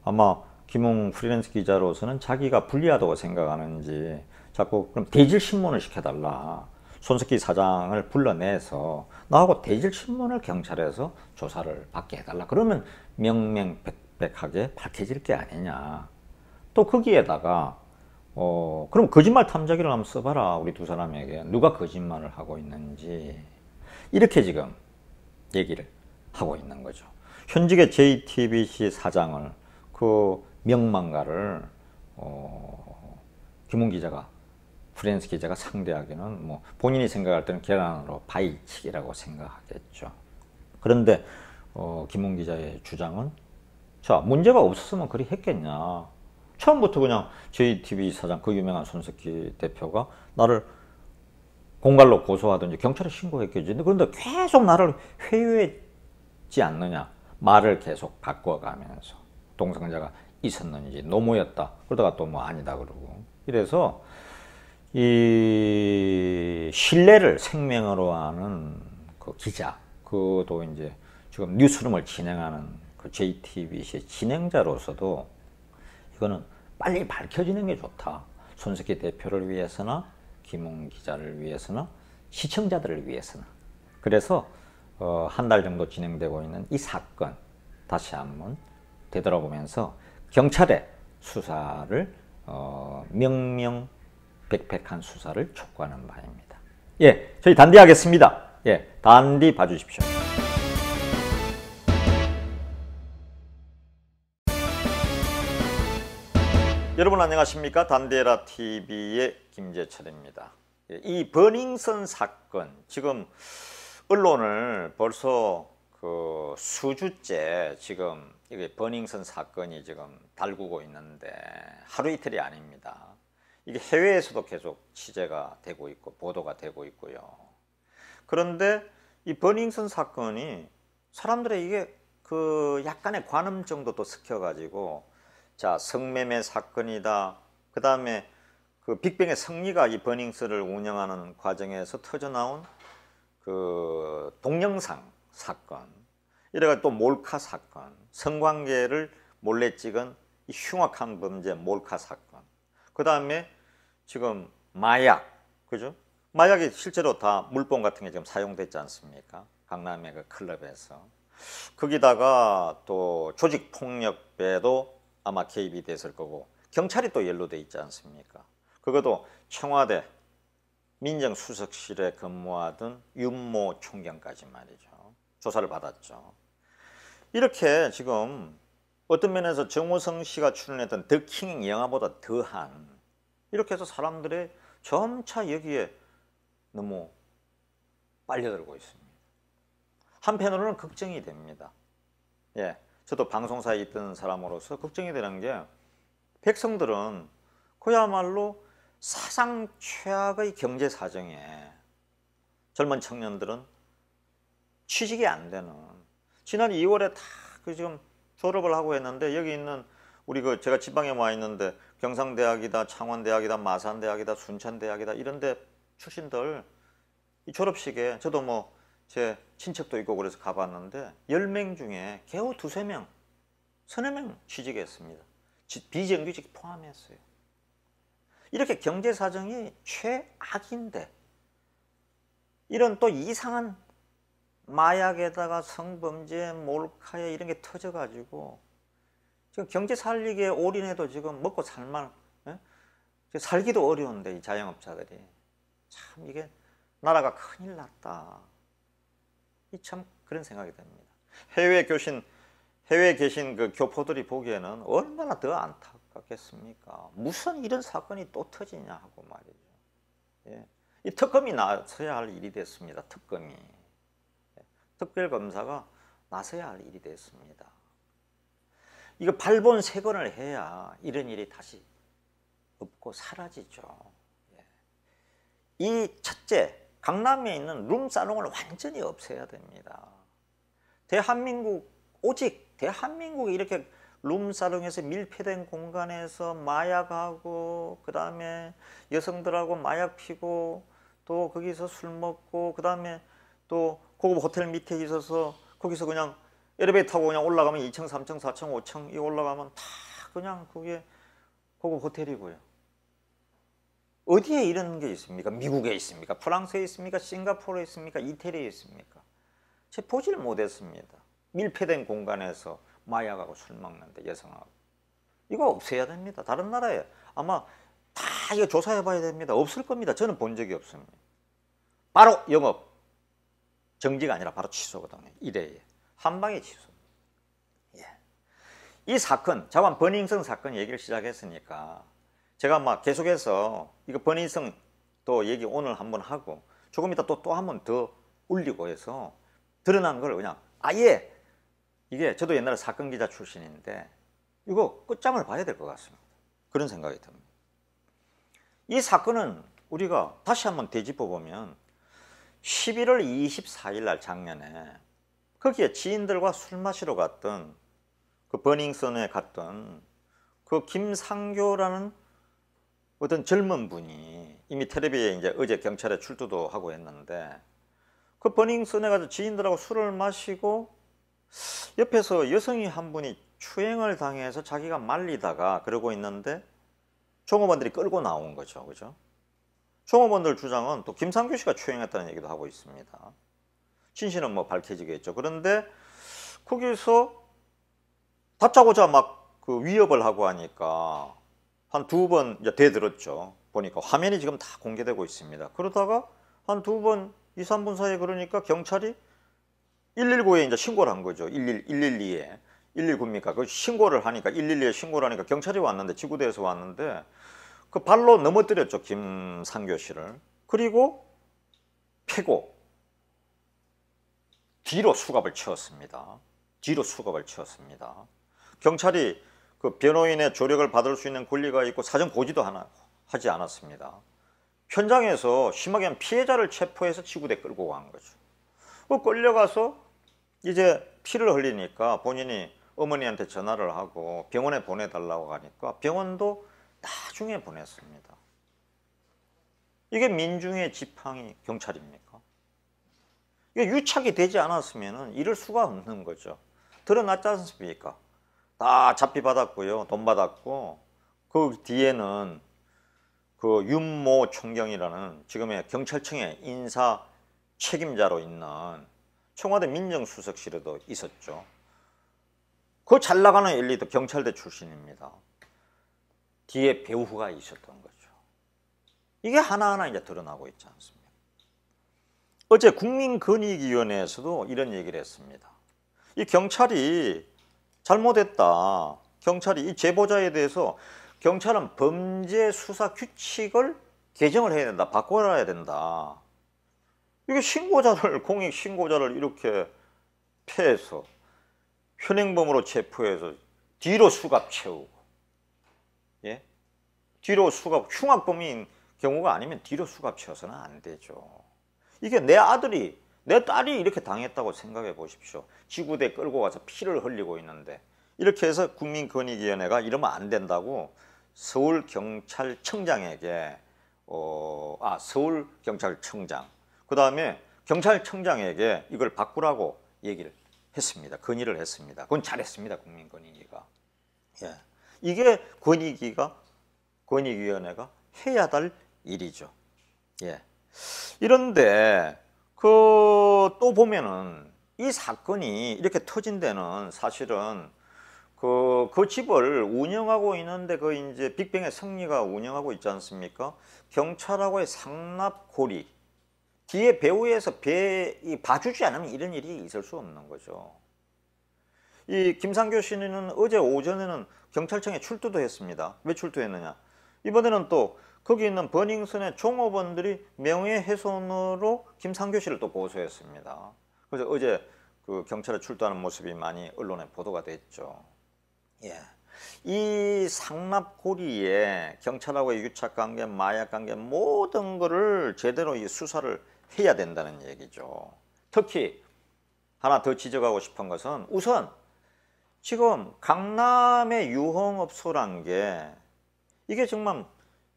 아마 김웅 프리랜서 기자로서는 자기가 불리하다고 생각하는지 자꾸 그럼 대질신문을 시켜달라. 손석희 사장을 불러내서 나하고 대질신문을 경찰에서 조사를 받게 해달라. 그러면 명명백백하게 밝혀질 게 아니냐. 또 거기에다가 그럼 거짓말 탐지기를 한번 써봐라. 우리 두 사람에게 누가 거짓말을 하고 있는지 이렇게 지금 얘기를 하고 있는 거죠. 현직의 JTBC 사장을 그 명망가를 김웅 기자가 프리랜서 기자가 상대하기는 뭐 본인이 생각할 때는 계란으로 바위치기라고 생각하겠죠. 그런데 김웅 기자의 주장은 자 문제가 없었으면 그리 했겠냐. 처음부터 그냥 JTBC 사장 그 유명한 손석희 대표가 나를 공갈로 고소하든지 경찰에 신고했겠지. 그런데 계속 나를 회유했지 않느냐. 말을 계속 바꿔가면서 동성자가 있었는지 노모였다. 그러다가 또 뭐 아니다 그러고. 이래서 이 신뢰를 생명으로 하는 그 기자, 그도 이제 지금 뉴스룸을 진행하는 그 JTBC 진행자로서도 이거는 빨리 밝혀지는 게 좋다. 손석희 대표를 위해서나 김웅 기자를 위해서나 시청자들을 위해서나. 그래서 한 달 정도 진행되고 있는 이 사건 다시 한번 되돌아보면서 경찰의 수사를 명명백백한 수사를 촉구하는 바입니다. 예, 저희 단디 하겠습니다. 예, 단디 봐주십시오. 여러분 안녕하십니까? 단디에라 TV의 김재철입니다. 이 버닝썬 사건, 지금 언론을 벌써 그 수주째 지금 이게 버닝썬 사건이 지금 달구고 있는데 하루 이틀이 아닙니다. 이게 해외에서도 계속 취재가 되고 있고 보도가 되고 있고요. 그런데 이 버닝썬 사건이 사람들의 이게 그 약간의 관음 정도도 섞여가지고, 자, 성매매 사건이다. 그 다음에 그 빅뱅의 성리가 이 버닝썬을 운영하는 과정에서 터져나온 그 동영상 사건, 이래가 또 몰카 사건, 성관계를 몰래 찍은 이 흉악한 범죄 몰카 사건, 그 다음에 지금 마약, 그죠? 마약이 실제로 다 물범 같은 게 지금 사용됐지 않습니까? 강남의 그 클럽에서. 거기다가 또 조직폭력배도 아마 개입이 됐을 거고, 경찰이 또 연루돼 있지 않습니까? 그것도 청와대 민정수석실에 근무하던 윤모 총경까지 말이죠. 조사를 받았죠. 이렇게 지금 어떤 면에서 정호성 씨가 출연했던 더킹 영화보다 더한, 이렇게 해서 사람들의 점차 여기에 너무 빨려들고 있습니다. 한편으로는 걱정이 됩니다. 예, 저도 방송사에 있던 사람으로서 걱정이 되는 게, 백성들은 그야말로 사상 최악의 경제 사정에 젊은 청년들은 취직이 안 되는, 지난 2월에 다 그 지금 졸업을 하고 했는데, 여기 있는 우리 그 제가 지방에 와 있는데 경상대학이다, 창원대학이다, 마산대학이다, 순천대학이다 이런데 출신들 이 졸업식에 저도 뭐 제 친척도 있고 그래서 가봤는데 10명 중에 겨우 2~3명, 3~4명 취직했습니다. 비정규직 포함했어요. 이렇게 경제 사정이 최악인데 이런 또 이상한 마약에다가 성범죄, 몰카에 이런 게 터져가지고 지금 경제 살리기에 올인해도 지금 먹고 살만, 살기도 어려운데 이 자영업자들이 참 이게 나라가 큰일 났다. 이 참 그런 생각이 듭니다. 해외에 계신 그 교포들이 보기에는 얼마나 더 안타깝겠습니까? 무슨 이런 사건이 또 터지냐 하고 말이죠. 예. 이 특검이 나서야 할 일이 됐습니다. 특검이. 특별검사가 나서야 할 일이 됐습니다. 이거 발본색원을 해야 이런 일이 다시 없고 사라지죠. 이 첫째, 강남에 있는 룸사롱을 완전히 없애야 됩니다. 오직 대한민국이 이렇게 룸사롱에서 밀폐된 공간에서 마약하고, 그 다음에 여성들하고 마약 피고, 또 거기서 술 먹고, 그 다음에 또 고급 호텔 밑에 있어서 거기서 그냥 엘리베이터 타고 그냥 올라가면 2층, 3층, 4층, 5층 이 올라가면 다 그냥 그게 고급 호텔이고요. 어디에 이런 게 있습니까? 미국에 있습니까? 프랑스에 있습니까? 싱가포르에 있습니까? 이태리에 있습니까? 제가 보질 못했습니다. 밀폐된 공간에서 마약하고 술 먹는데 여성하고. 이거 없애야 됩니다. 다른 나라에 아마 다 이거 조사해 봐야 됩니다. 없을 겁니다. 저는 본 적이 없습니다. 바로 영업 정지가 아니라 바로 취소거든요. 1회에. 한 방에 취소. 예. 이 사건, 자관 버닝썬 사건 얘기를 시작했으니까 제가 막 계속해서 이거 버닝썬 또 얘기 오늘 한번 하고 조금 이따 또 한 번 더 올리고 해서 드러난 걸 그냥 아예, 이게 저도 옛날에 사건 기자 출신인데 이거 끝장을 봐야 될 것 같습니다. 그런 생각이 듭니다. 이 사건은 우리가 다시 한번 되짚어 보면 11월 24일 날 작년에 거기에 지인들과 술 마시러 갔던 그 버닝썬에 갔던 그 김상교라는 어떤 젊은 분이 이미 텔레비에 이제 어제 경찰에 출두도 하고 했는데, 그 버닝썬에 가서 지인들하고 술을 마시고 옆에서 여성이 한 분이 추행을 당해서 자기가 말리다가 그러고 있는데 종업원들이 끌고 나온 거죠. 그죠? 종업원들 주장은 또 김상규 씨가 추행했다는 얘기도 하고 있습니다. 진실은 뭐 밝혀지겠죠. 그런데 거기서 다짜고짜 막 그 위협을 하고 하니까 한 2번 이제 대들었죠. 보니까 화면이 지금 다 공개되고 있습니다. 그러다가 한 2번, 2, 3분 사이에 그러니까 경찰이 119에 이제 신고를 한 거죠. 112에. 119입니까? 그 신고를 하니까 112에 신고를 하니까 경찰이 왔는데, 지구대에서 왔는데 그 발로 넘어뜨렸죠. 김상교 씨를. 그리고 패고 뒤로 수갑을 채웠습니다. 뒤로 수갑을 채웠습니다. 경찰이 그 변호인의 조력을 받을 수 있는 권리가 있고 사전 고지도 하지 않았습니다. 현장에서 심하게 피해자를 체포해서 지구대 끌고 간 거죠. 끌려가서 이제 피를 흘리니까 본인이 어머니한테 전화를 하고 병원에 보내달라고 하니까 병원도 나중에 보냈습니다. 이게 민중의 지팡이 경찰입니까? 이게 유착이 되지 않았으면 이럴 수가 없는 거죠. 드러났지 않습니까? 다 잡히 받았고요. 돈 받았고 그 뒤에는 그 윤모 총경이라는 지금의 경찰청의 인사 책임자로 있는 청와대 민정수석실에도 있었죠. 그 잘 나가는 엘리트 경찰대 출신입니다. 뒤에 배후가 있었던 거죠. 이게 하나하나 이제 드러나고 있지 않습니까? 어제 국민권익위원회에서도 이런 얘기를 했습니다. 이 경찰이 잘못했다. 경찰이 이 제보자에 대해서 경찰은 범죄 수사 규칙을 개정을 해야 된다. 바꿔야 된다. 이게 신고자를 공익 신고자를 이렇게 패해서 현행범으로 체포해서 뒤로 수갑 채우고, 예? 뒤로 수갑, 흉악범인 경우가 아니면 뒤로 수갑 채워서는 안 되죠. 이게 내 아들이, 내 딸이 이렇게 당했다고 생각해 보십시오. 지구대 끌고 가서 피를 흘리고 있는데 이렇게 해서 국민권익위원회가 이러면 안 된다고 서울경찰청장에게 서울경찰청장 그 다음에 경찰청장에게 이걸 바꾸라고 얘기를 했습니다. 건의를 했습니다. 그건 잘했습니다. 국민권익위가. 예. 이게 권익위원회가 해야 될 일이죠. 예. 이런데 또 보면은 이 사건이 이렇게 터진 데는 사실은 그 집을 운영하고 있는데 그 이제 빅뱅의 승리가 운영하고 있지 않습니까? 경찰하고의 상납고리 뒤에 배후에서 봐주지 않으면 이런 일이 있을 수 없는 거죠. 이 김상교 씨는 어제 오전에는 경찰청에 출두도 했습니다. 왜 출두했느냐? 이번에는 또 거기 있는 버닝썬의 종업원들이 명예훼손으로 김상교 씨를 또 고소했습니다. 그래서 어제 그 경찰에 출두하는 모습이 많이 언론에 보도가 됐죠. 예. 이 상납고리에 경찰하고의 유착관계, 마약관계 모든 거를 제대로 이 수사를 해야 된다는 얘기죠. 특히 하나 더 지적하고 싶은 것은 우선 지금 강남의 유흥업소란 게 이게 정말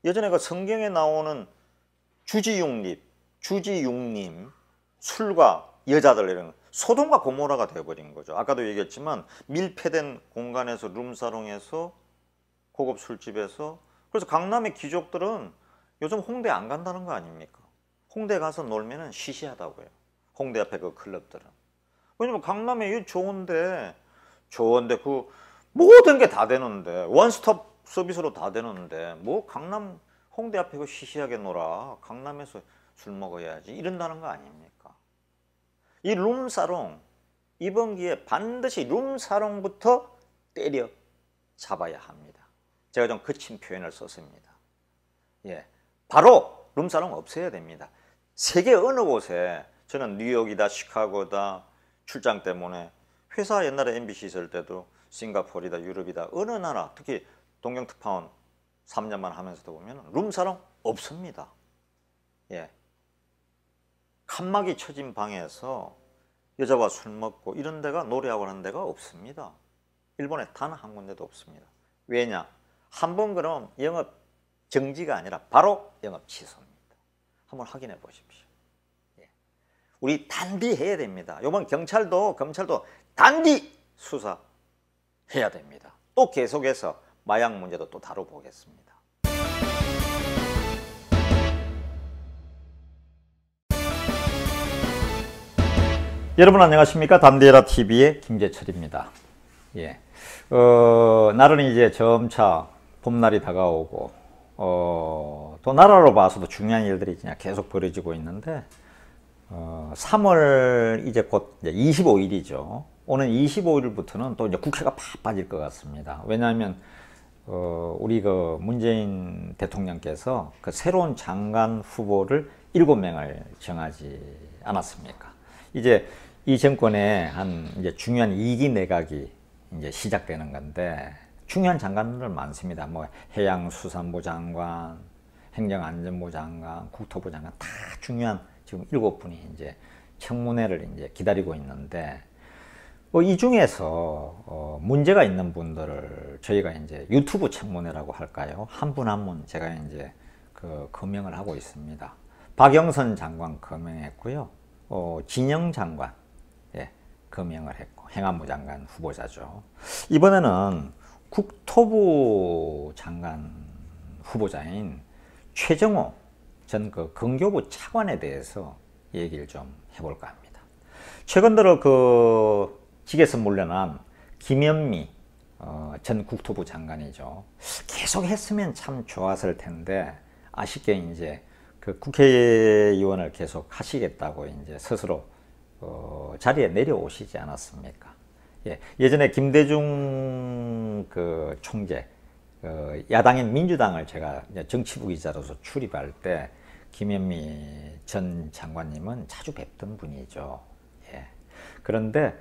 예전에 그 성경에 나오는 주지육림, 술과 여자들 이런 소돔과 고모라가 되어버린 거죠. 아까도 얘기했지만 밀폐된 공간에서 룸사롱에서 고급 술집에서 그래서 강남의 귀족들은 요즘 홍대 안 간다는 거 아닙니까? 홍대 가서 놀면은 시시하다고요. 홍대 앞에 그 클럽들은. 왜냐면 강남에 좋은데 그 모든 게 다 되는데 원스톱 서비스로 다 되는데 뭐 강남 홍대 앞에 그 시시하게 놀아. 강남에서 술 먹어야지. 이런다는 거 아닙니까? 이 룸사롱 이번 기회에 반드시 룸사롱부터 때려 잡아야 합니다. 제가 좀 거친 표현을 썼습니다. 예, 바로 룸사롱 없애야 됩니다. 세계 어느 곳에 저는 뉴욕이다 시카고다 출장 때문에 회사 옛날에 MBC 있을 때도 싱가포르이다 유럽이다 어느 나라 특히 동경특파원 3년만 하면서도 보면 룸사롱 없습니다. 예, 칸막이 쳐진 방에서 여자와 술 먹고 이런 데가 노래하고 하는 데가 없습니다. 일본에 단 한 군데도 없습니다. 왜냐? 한 번 그럼 영업 정지가 아니라 바로 영업 취소입니다. 한번 확인해 보십시오. 예. 우리 단디해야 됩니다. 이번 검찰도 단디 수사해야 됩니다. 또 계속해서 마약 문제도 또 다뤄보겠습니다. 여러분 안녕하십니까? 담대라TV의 김재철입니다. 예. 날은 이제 점차 봄날이 다가오고 또 나라로 봐서도 중요한 일들이 그냥 계속 벌어지고 있는데 3월 이제 곧 이제 25일이죠. 오는 25일부터는 또 이제 국회가 팍 빠질 것 같습니다. 왜냐하면 우리 그 문재인 대통령께서 그 새로운 장관 후보를 7명을 정하지 않았습니까? 이제 이 정권의 한 이제 중요한 2기 내각이 이제 시작되는 건데 중요한 장관들 많습니다. 뭐 해양수산부 장관, 행정안전부 장관, 국토부 장관 다 중요한 지금 7분이 이제 청문회를 이제 기다리고 있는데 이 중에서 문제가 있는 분들을 저희가 이제 유튜브 청문회라고 할까요? 한 분 한 분 제가 이제 거명을 하고 있습니다. 박영선 장관 거명했고요. 진영 장관 거명을 했고 행안부 장관 후보자죠. 이번에는 국토부 장관 후보자인 최정호 전 근교부 차관에 대해서 얘기를 좀 해볼까 합니다. 최근 들어 직에서 물러난 김현미 전 국토부 장관이죠. 계속 했으면 참 좋았을 텐데 아쉽게 이제 국회의원을 계속 하시겠다고 이제 스스로 자리에 내려오시지 않았습니까? 예전에 김대중 총재, 야당인 민주당을 제가 정치부 기자로서 출입할 때 김현미 전 장관님은 자주 뵙던 분이죠. 그런데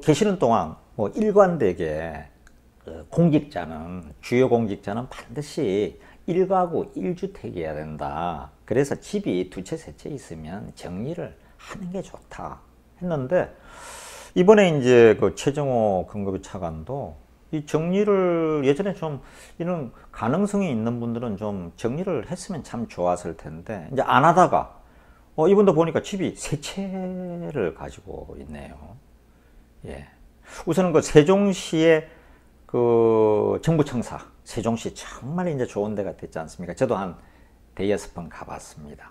계시는 동안 일관되게 주요 공직자는 반드시 1가구 1주택이어야 된다. 그래서 집이 2채, 3채 있으면 정리를 하는 게 좋다 했는데 이번에 이제 최정호 근급부 차관도 이 정리를 예전에 좀 이런 가능성이 있는 분들은 좀 정리를 했으면 참 좋았을 텐데 이제 안 하다가 이분도 보니까 집이 3채를 가지고 있네요. 우선은 세종시의 정부청사 세종시 정말 이제 좋은 데가 됐지 않습니까? 저도 한 대여섯 번 가봤습니다.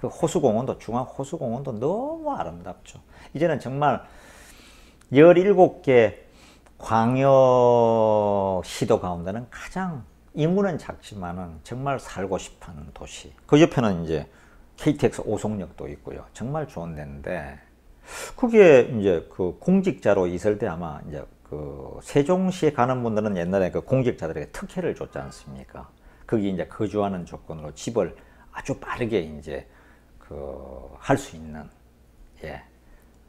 호수공원도 중앙 호수공원도 너무 아름답죠. 이제는 정말 17개 광역시도 가운데는 가장 인구는 작지만은 정말 살고 싶은 도시. 그 옆에는 이제 KTX 오송역도 있고요. 정말 좋은 데인데 그게 이제 공직자로 있을 때 아마 이제 세종시에 가는 분들은 옛날에 공직자들에게 특혜를 줬지 않습니까? 거기 이제 거주하는 조건으로 집을 아주 빠르게 이제 할 수 있는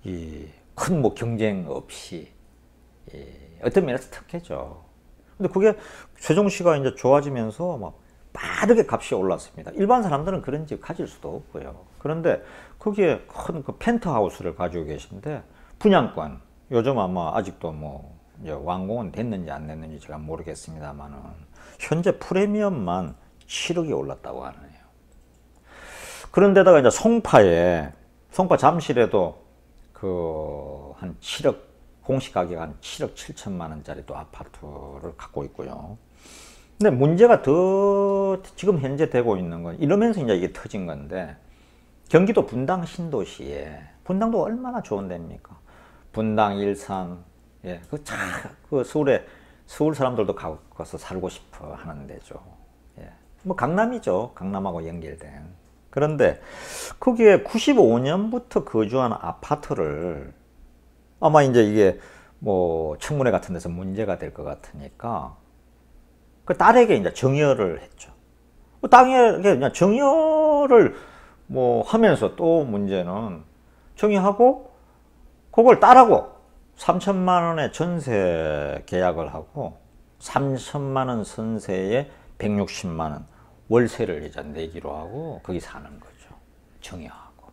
이 큰 경쟁 없이 어떤 면에서 특혜죠. 근데 그게 세종시가 이제 좋아지면서 막 빠르게 값이 올랐습니다. 일반 사람들은 그런 집 가질 수도 없고요. 그런데 거기에 큰 펜트하우스를 가지고 계신데 분양권 요즘 아마 아직도 이제 완공은 됐는지 안 됐는지 제가 모르겠습니다만은 현재 프리미엄만 7억이 올랐다고 하네요. 그런데다가 이제 송파 잠실에도 한 7억 공시 가격 한 7억 7천만 원짜리 또 아파트를 갖고 있고요. 근데 문제가 더 지금 현재 되고 있는 건 이러면서 이제 이게 터진 건데 경기도 분당 신도시에 분당도 얼마나 좋은 데입니까? 분당, 일산, 서울 사람들도 가서 살고 싶어 하는 데죠. 강남이죠. 강남하고 연결된. 그런데 거기에 95년부터 거주한 아파트를 아마 이제 이게 청문회 같은 데서 문제가 될 것 같으니까 그 딸에게 이제 정여를 했죠. 딸에게 그냥 정여를 하면서 또 문제는 정여하고 그걸 딸하고 3천만 원의 전세 계약을 하고 3천만 원 전세에 160만 원 월세를 이제 내기로 하고 거기 사는 거죠. 정여하고.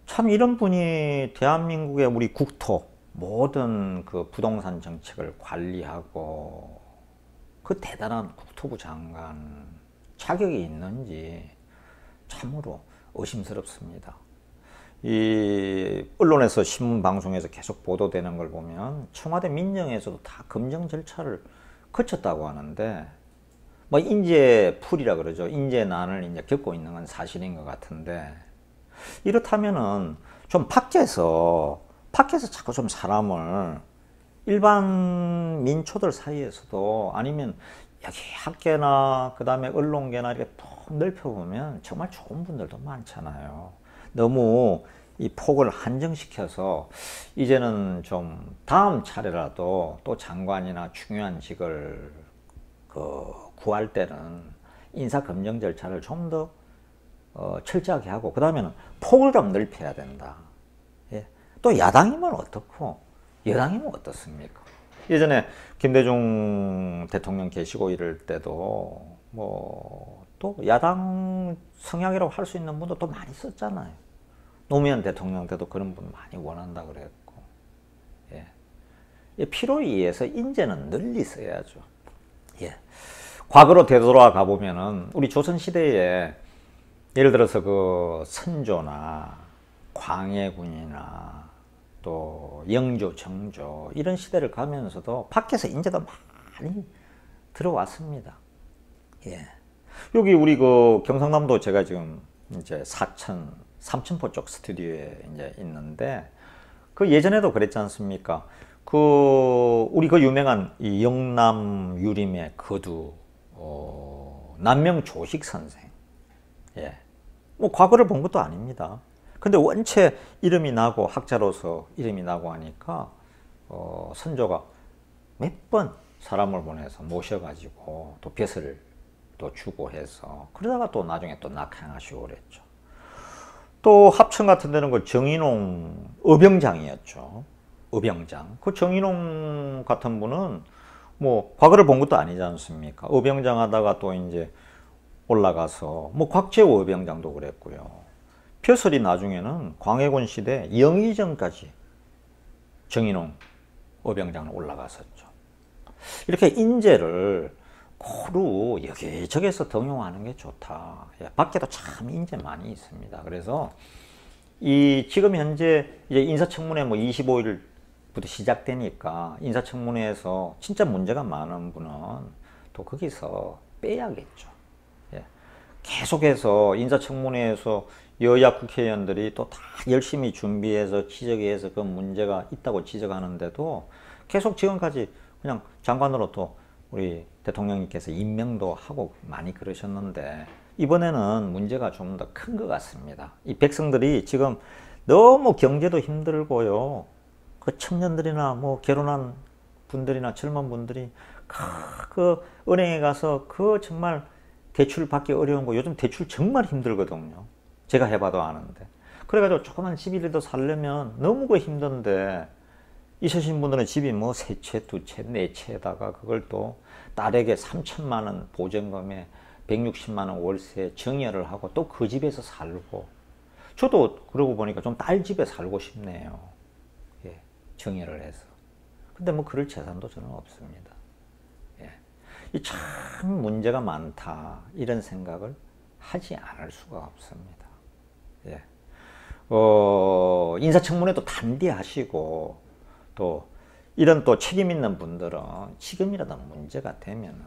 참 이런 분이 대한민국의 우리 국토 모든 부동산 정책을 관리하고 대단한 국토부 장관 자격이 있는지 참으로 의심스럽습니다. 이 언론에서 신문 방송에서 계속 보도되는 걸 보면 청와대 민정에서도 다 검증 절차를 거쳤다고 하는데 인재풀이라 그러죠. 인재난을 이제 겪고 있는 건 사실인 것 같은데 이렇다면은 좀 밖에서 자꾸 좀 사람을 일반 민초들 사이에서도 아니면 여기 학계나 그 다음에 언론계나 이렇게 또 넓혀보면 정말 좋은 분들도 많잖아요. 너무 이 폭을 한정시켜서 이제는 좀 다음 차례라도 또 장관이나 중요한 직을 구할 때는 인사 검증 절차를 좀 더 철저하게 하고, 그 다음에는 폭을 좀 넓혀야 된다. 예. 또 야당이면 어떻고 여당이면 어떻습니까? 예전에 김대중 대통령 계시고 이럴 때도 뭐 또 야당 성향이라고 할 수 있는 분도 또 많이 썼잖아요. 노무현 대통령 때도 그런 분 많이 원한다 그랬고. 예. 필요에 의해서 인재는 널리 써야죠. 예. 과거로 되돌아가 보면은 우리 조선시대에 예를 들어서 그 선조나 광해군이나 또 영조, 정조 이런 시대를 가면서도 밖에서 인재가 많이 들어왔습니다. 예. 여기 우리 그 경상남도 제가 지금 이제 삼천포 쪽 스튜디오에 이제 있는데, 그 예전에도 그랬지 않습니까? 우리 그 유명한 이 영남 유림의 거두 남명 조식 선생. 예. 뭐 과거를 본 것도 아닙니다. 근데 원체 이름이 나고 학자로서 이름이 나고 하니까 선조가 몇 번 사람을 보내서 모셔가지고 또 벼슬을 또 주고 해서, 그러다가 또 나중에 또 낙향하시고 그랬죠. 또 합천 같은 데는 그 정인홍 의병장이었죠. 의병장. 그 정인홍 같은 분은 뭐 과거를 본 것도 아니지 않습니까? 의병장 하다가 또 이제 올라가서 뭐 곽재우 의병장도 그랬고요. 벼슬이 나중에는 광해군 시대 영의정까지 정인홍 의병장을 올라갔었죠. 이렇게 인재를 고루 여기저기서 등용하는 게 좋다. 밖에도 참 인재 많이 있습니다. 그래서 지금 현재 이제 인사청문회 뭐 25일부터 시작되니까 인사청문회에서 진짜 문제가 많은 분은 또 거기서 빼야겠죠. 예. 계속해서 인사청문회에서 여야 국회의원들이 또 다 열심히 준비해서 지적해서 그 문제가 있다고 지적하는데도 계속 지금까지 그냥 장관으로 또 우리 대통령님께서 임명도 하고 많이 그러셨는데, 이번에는 문제가 좀 더 큰 것 같습니다. 이 백성들이 지금 너무 경제도 힘들고요. 그 청년들이나 뭐 결혼한 분들이나 젊은 분들이 그 은행에 가서 그 정말 대출 받기 어려운 거, 요즘 대출 정말 힘들거든요. 제가 해봐도 아는데. 그래가지고 조그만 집이라도 살려면 너무 그 힘든데, 있으신 분들은 집이 뭐 세 채, 두 채, 네 채에다가 그걸 또 딸에게 3천만 원 보증금에 160만 원 월세 정여를 하고 또 그 집에서 살고, 저도 그러고 보니까 좀 딸 집에 살고 싶네요. 예, 정여를 해서. 근데 뭐 그럴 재산도 저는 없습니다. 예, 이 참 문제가 많다, 이런 생각을 하지 않을 수가 없습니다. 예, 인사청문회도 단디하시고, 또 이런 또 책임 있는 분들은 지금이라도 문제가 되면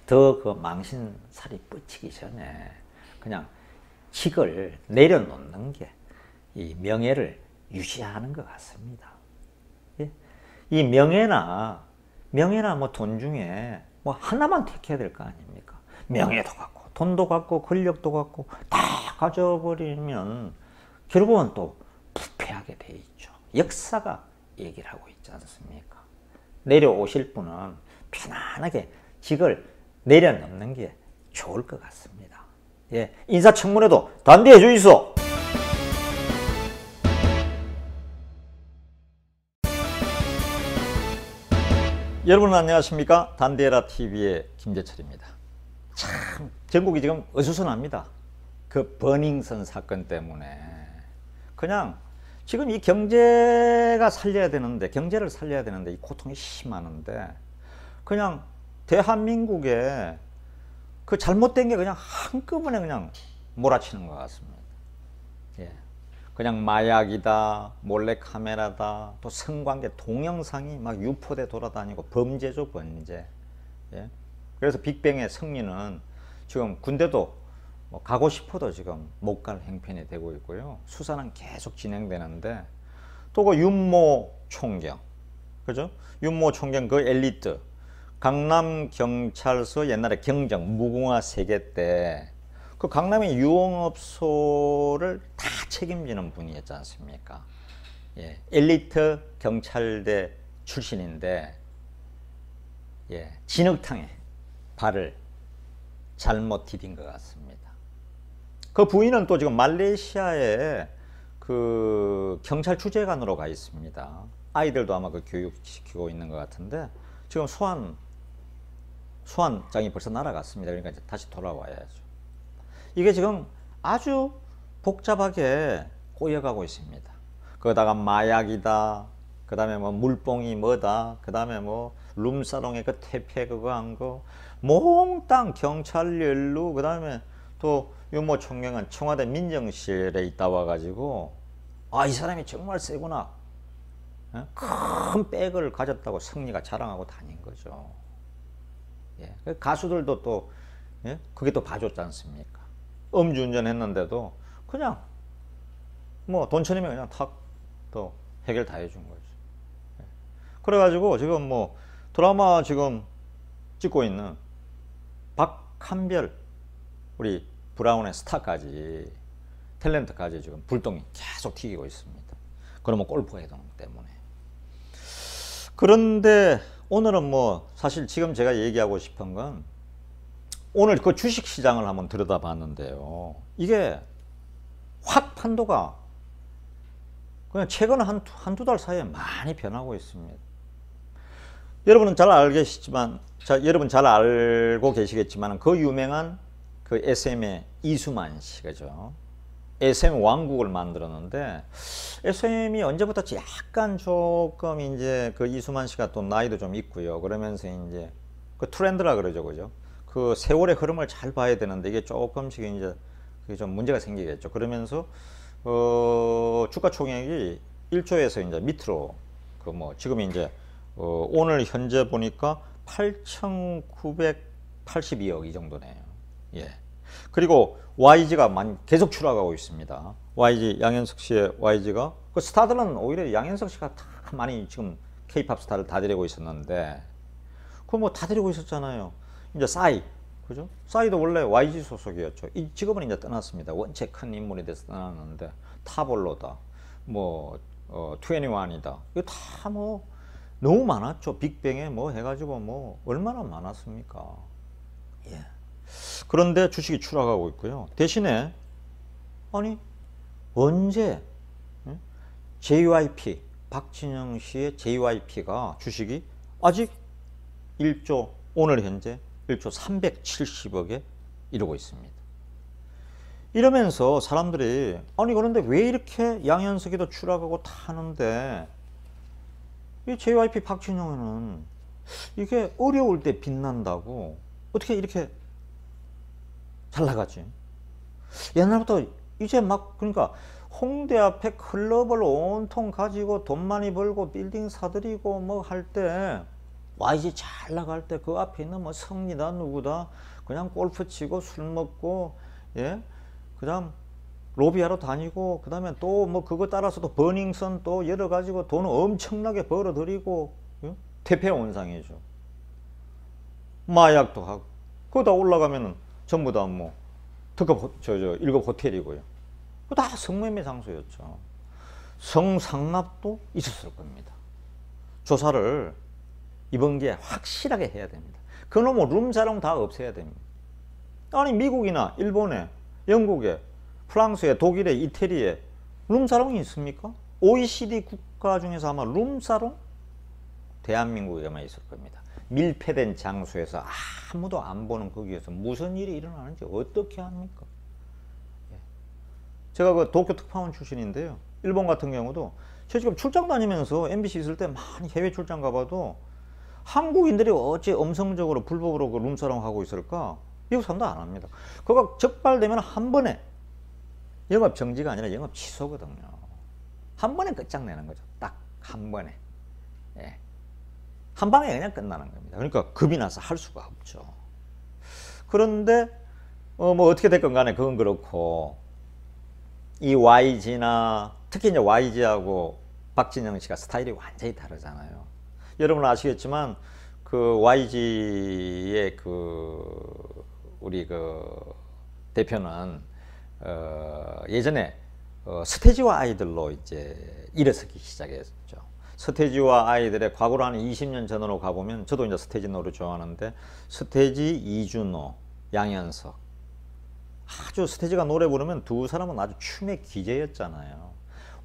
더 그 망신살이 뻗치기 전에 그냥 직을 내려놓는 게 이 명예를 유지하는 것 같습니다. 예? 이 명예나 뭐 돈 중에 뭐 하나만 택해야 될 거 아닙니까? 명예도 갖고 돈도 갖고 권력도 갖고 다 가져버리면 결국은 또 부패하게 돼 있죠. 역사가 얘기를 하고 있지 않습니까? 내려오실 분은 편안하게 직을 내려놓는 게 좋을 것 같습니다. 예, 인사청문회도 단디해 주이소. 여러분 안녕하십니까? 단디에라 TV의 김재철입니다. 참 전국이 지금 어수선합니다. 그 버닝썬 사건 때문에 그냥 지금 이 경제를 살려야 되는데 이 고통이 심하는데, 그냥 대한민국에 그 잘못된 게 그냥 한꺼번에 그냥 몰아치는 것 같습니다. 예. 그냥 마약이다, 몰래카메라다, 또 성관계 동영상이 막 유포돼 돌아다니고 범죄죠, 범죄. 예. 그래서 빅뱅의 성리는 지금 군대도 뭐 가고 싶어도 지금 못 갈 형편이 되고 있고요. 수사는 계속 진행되는데, 또 그 윤모 총경, 그죠? 윤모 총경 그 엘리트, 강남 경찰서 옛날에 경정 무궁화 세계 때 그 강남의 유흥업소를 다 책임지는 분이었지 않습니까? 예, 엘리트 경찰대 출신인데, 예, 진흙탕에 발을 잘못 디딘 것 같습니다. 그 부인은 또 지금 말레이시아에 그 경찰 주재관으로 가 있습니다. 아이들도 아마 그 교육시키고 있는 것 같은데 지금 소환장이 벌써 날아갔습니다. 그러니까 이제 다시 돌아와야죠. 이게 지금 아주 복잡하게 꼬여가고 있습니다. 거기다가 마약이다. 그 다음에 뭐 물뽕이 뭐다. 그 다음에 뭐 룸사롱에 그 퇴폐 그거 한 거. 몽땅 경찰 연루. 그 다음에 또 유모 총경은 청와대 민정실에 있다 와가지고 아, 이 사람이 정말 세구나. 큰 백을 가졌다고 승리가 자랑하고 다닌 거죠. 예. 가수들도 또 예? 그게 또 봐줬지 않습니까? 음주운전 했는데도 그냥 뭐 돈 천이면 그냥 탁 또 해결 다 해준 거죠. 예. 그래가지고 지금 뭐 드라마 지금 찍고 있는 박한별 우리 브라운의 스타까지 탤런트까지 지금 불똥이 계속 튀기고 있습니다. 그러면 골프 해동 때문에. 그런데 오늘은 뭐 사실 지금 제가 얘기하고 싶은 건 오늘 그 주식시장을 한번 들여다봤는데요. 이게 확 판도가 그냥 최근 한두 달 사이에 많이 변하고 있습니다. 여러분은 잘 알겠지만, 여러분 잘 알고 계시겠지만 그 유명한 그 SM의 이수만 씨, 그죠? SM 왕국을 만들었는데 SM이 언제부터 약간 조금 이제 그 이수만 씨가 또 나이도 좀 있고요. 그러면서 이제 그 트렌드라 그러죠, 그죠? 그 세월의 흐름을 잘 봐야 되는데 이게 조금씩 이제 그게 좀 문제가 생기겠죠. 그러면서 주가 총액이 1조에서 이제 밑으로 그 뭐 지금 이제 오늘 현재 보니까 8,982억 이 정도네요. 예. 그리고 YG가 계속 추락하고 있습니다. YG 양현석 씨의 YG가 그 스타들은 오히려 양현석 씨가 다 많이 지금 K-팝 스타를 다 데리고 있었는데 그 뭐 다 데리고 있었잖아요. 이제 싸이 그죠? 싸이도 원래 YG 소속이었죠. 이 직업은 이제 떠났습니다. 원체 큰 인물이 돼서 떠났는데 타볼로다, 뭐 21이다. 이거 다 뭐 너무 많았죠. 빅뱅에 뭐 해가지고 뭐 얼마나 많았습니까? 예. 그런데 주식이 추락하고 있고요. 대신에 아니 언제 JYP 박진영 씨의 JYP가 주식이 아직 1조 오늘 현재 1조 370억에 이르고 있습니다. 이러면서 사람들이 아니 그런데 왜 이렇게 양현석이도 추락하고 타는데 이 JYP 박진영은 이게 어려울 때 빛난다고 어떻게 이렇게 잘 나가지? 옛날부터 이제 막 그러니까 홍대 앞에 클럽을 온통 가지고 돈 많이 벌고 빌딩 사들이고 뭐 할 때 YG 잘 나갈 때 그 앞에 있는 뭐 성리다 누구다 그냥 골프 치고 술 먹고 예 그다음 로비하러 다니고 그다음에 또 뭐 그거 따라서도 버닝썬 또 여러 가지고 돈 엄청나게 벌어들이고 예? 태폐원상이죠. 마약도 하고 그거 다 올라가면은 전부 다 뭐 특급 1급 호텔이고요. 그거 다 성매매 장소였죠. 성상납도 있었을 겁니다. 조사를 이번 기회에 확실하게 해야 됩니다. 그놈의 룸사롱 다 없애야 됩니다. 아니 미국이나 일본에 영국에 프랑스에 독일에 이태리에 룸사롱이 있습니까? OECD 국가 중에서 아마 룸사롱 대한민국에만 있을 겁니다. 밀폐된 장소에서 아무도 안 보는 거기에서 무슨 일이 일어나는지 어떻게 합니까? 제가 그 도쿄 특파원 출신인데요. 일본 같은 경우도 제가 지금 출장 다니면서 MBC 있을 때 많이 해외 출장 가봐도 한국인들이 어찌 엄성적으로 불법으로 그 룸사롱 하고 있을까? 미국 사람도 안 합니다. 그거 적발되면 한 번에 영업 정지가 아니라 영업 취소거든요. 한 번에 끝장내는 거죠. 딱 한 번에. 예. 한 방에 그냥 끝나는 겁니다. 그러니까 겁이 나서 할 수가 없죠. 그런데 뭐 어떻게 됐건 간에 그건 그렇고 이 YG나 특히 이제 YG하고 박진영 씨가 스타일이 완전히 다르잖아요. 여러분 아시겠지만 그 YG의 그 우리 그 대표는 예전에 스테지와 아이들로 이제 일어서기 시작했죠. 서태지와 아이들의 과거로 한 20년 전으로 가보면 저도 이제 서태지 노래 좋아하는데 서태지, 이준호, 양현석 아주 서태지가 노래 부르면 두 사람은 아주 춤의 기재였잖아요.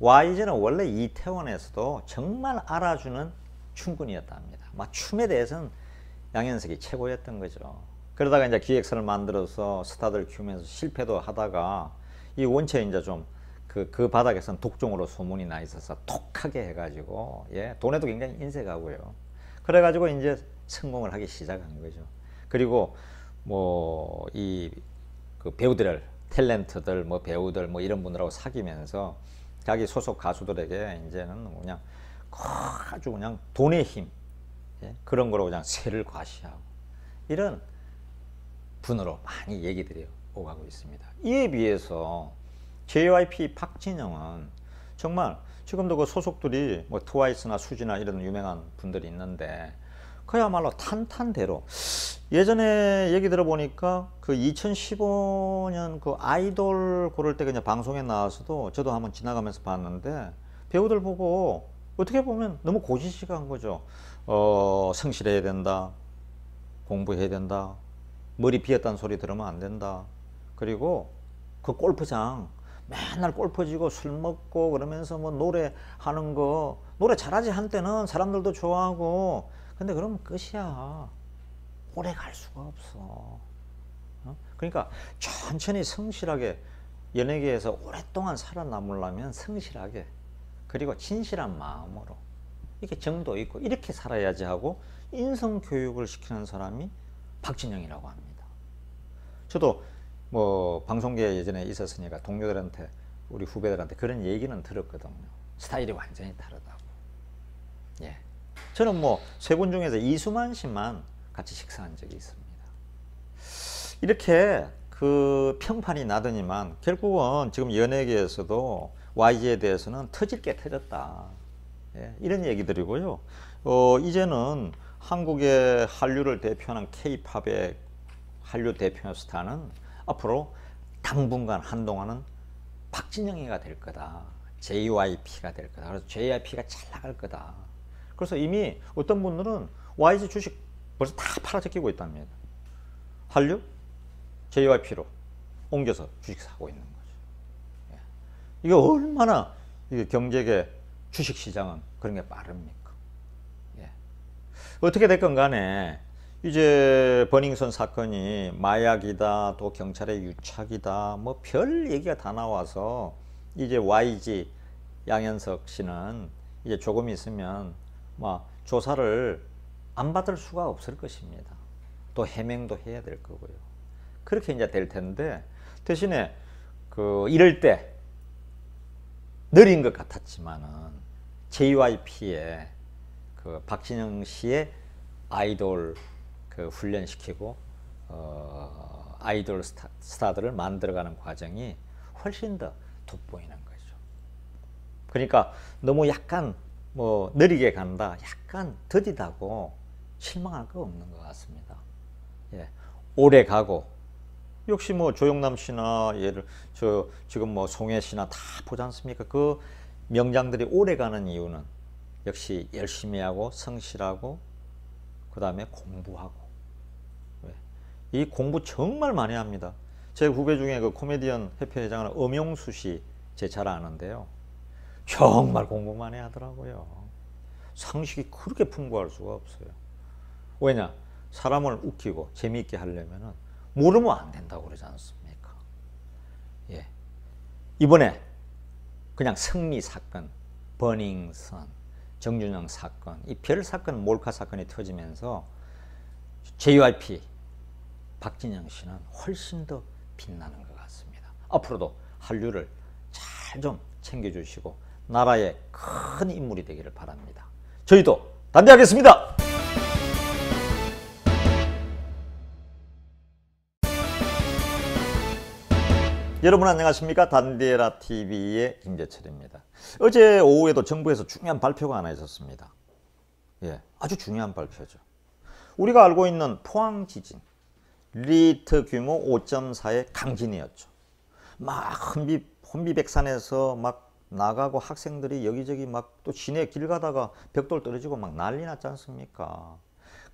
YG는 원래 이태원에서도 정말 알아주는 춤꾼이었답니다. 막 춤에 대해서는 양현석이 최고였던 거죠. 그러다가 이제 기획사를 만들어서 스타들 키우면서 실패도 하다가 이 원체 이제 좀 그 바닥에서는 독종으로 소문이 나 있어서 독하게 해가지고 예, 돈에도 굉장히 인색하고요. 그래가지고 이제 성공을 하기 시작한 거죠. 그리고 뭐 이 그 배우들, 탤런트들, 뭐 배우들 뭐 이런 분들하고 사귀면서 자기 소속 가수들에게 이제는 그냥 아주 그냥 돈의 힘 예, 그런 거로 그냥 세를 과시하고 이런 분으로 많이 얘기들이 오가고 있습니다. 이에 비해서 JYP 박진영은 정말 지금도 그 소속들이 뭐 트와이스나 수지나 이런 유명한 분들이 있는데 그야말로 탄탄대로 예전에 얘기 들어보니까 그 2015년 그 아이돌 고를 때 그냥 방송에 나와서도 저도 한번 지나가면서 봤는데 배우들 보고 어떻게 보면 너무 고지식한 거죠. 성실해야 된다, 공부해야 된다, 머리 비었다는 소리 들으면 안 된다. 그리고 그 골프장 맨날 골프 지고 술 먹고 그러면서 뭐 노래하는 거 노래 잘하지 한때는 사람들도 좋아하고 근데 그러면 끝이야. 오래 갈 수가 없어. 그러니까 천천히 성실하게 연예계에서 오랫동안 살아남으려면 성실하게 그리고 진실한 마음으로 이렇게 정도 있고 이렇게 살아야지 하고 인성교육을 시키는 사람이 박진영이라고 합니다. 저도 뭐 방송계에 예전에 있었으니까 동료들한테 우리 후배들한테 그런 얘기는 들었거든요. 스타일이 완전히 다르다고. 예. 저는 뭐 세 분 중에서 이수만 씨만 같이 식사한 적이 있습니다. 이렇게 그 평판이 나더니만 결국은 지금 연예계에서도 YG에 대해서는 터질 게 터졌다. 예. 이런 얘기들이고요. 이제는 한국의 한류를 대표하는 K-팝의 한류 대표 스타는 앞으로 당분간 한동안은 박진영이가 될 거다. JYP가 될 거다. 그래서 JYP가 잘 나갈 거다. 그래서 이미 어떤 분들은 YG 주식 벌써 다 팔아제끼고 있답니다. 한류, JYP로 옮겨서 주식 사고 있는 거죠. 이게 얼마나 이게 경제계 주식시장은 그런 게 빠릅니까? 예. 어떻게 됐건 간에 이제 버닝썬 사건이 마약이다, 또 경찰의 유착이다, 뭐 별 얘기가 다 나와서 이제 YG 양현석 씨는 이제 조금 있으면 막 조사를 안 받을 수가 없을 것입니다. 또 해명도 해야 될 거고요. 그렇게 이제 될 텐데 대신에 그 이럴 때 느린 것 같았지만은 JYP의 그 박진영 씨의 아이돌 그 훈련시키고 아이돌 스타들을 만들어가는 과정이 훨씬 더 돋보이는 거죠. 그러니까 너무 약간 뭐 느리게 간다, 약간 더디다고 실망할 거 없는 것 같습니다. 예, 오래 가고 역시 뭐 조영남 씨나 지금 뭐 송혜 씨나 다 보지 않습니까? 그 명장들이 오래 가는 이유는 역시 열심히 하고 성실하고 그 다음에 공부하고 이 공부 정말 많이 합니다. 제 후배 중에 그 코미디언 협회회장은 엄용수 씨 제 잘 아는데요. 정말 공부 많이 하더라고요. 상식이 그렇게 풍부할 수가 없어요. 왜냐? 사람을 웃기고 재미있게 하려면은 모르면 안 된다고 그러지 않습니까? 예. 이번에 그냥 성미 사건, 버닝썬, 정준영 사건, 이 별 사건, 몰카 사건이 터지면서 JYP 박진영 씨는 훨씬 더 빛나는 것 같습니다. 앞으로도 한류를 잘 좀 챙겨주시고 나라의 큰 인물이 되기를 바랍니다. 저희도 단대하겠습니다. 여러분 안녕하십니까? 단디에라 TV의 김재철입니다. 어제 오후에도 정부에서 중요한 발표가 하나 있었습니다. 예, 아주 중요한 발표죠. 우리가 알고 있는 포항 지진, 리히터 규모 5.4의 강진이었죠. 막 혼비백산에서 막 나가고 학생들이 여기저기 막 또 시내 길 가다가 벽돌 떨어지고 막 난리 났지 않습니까?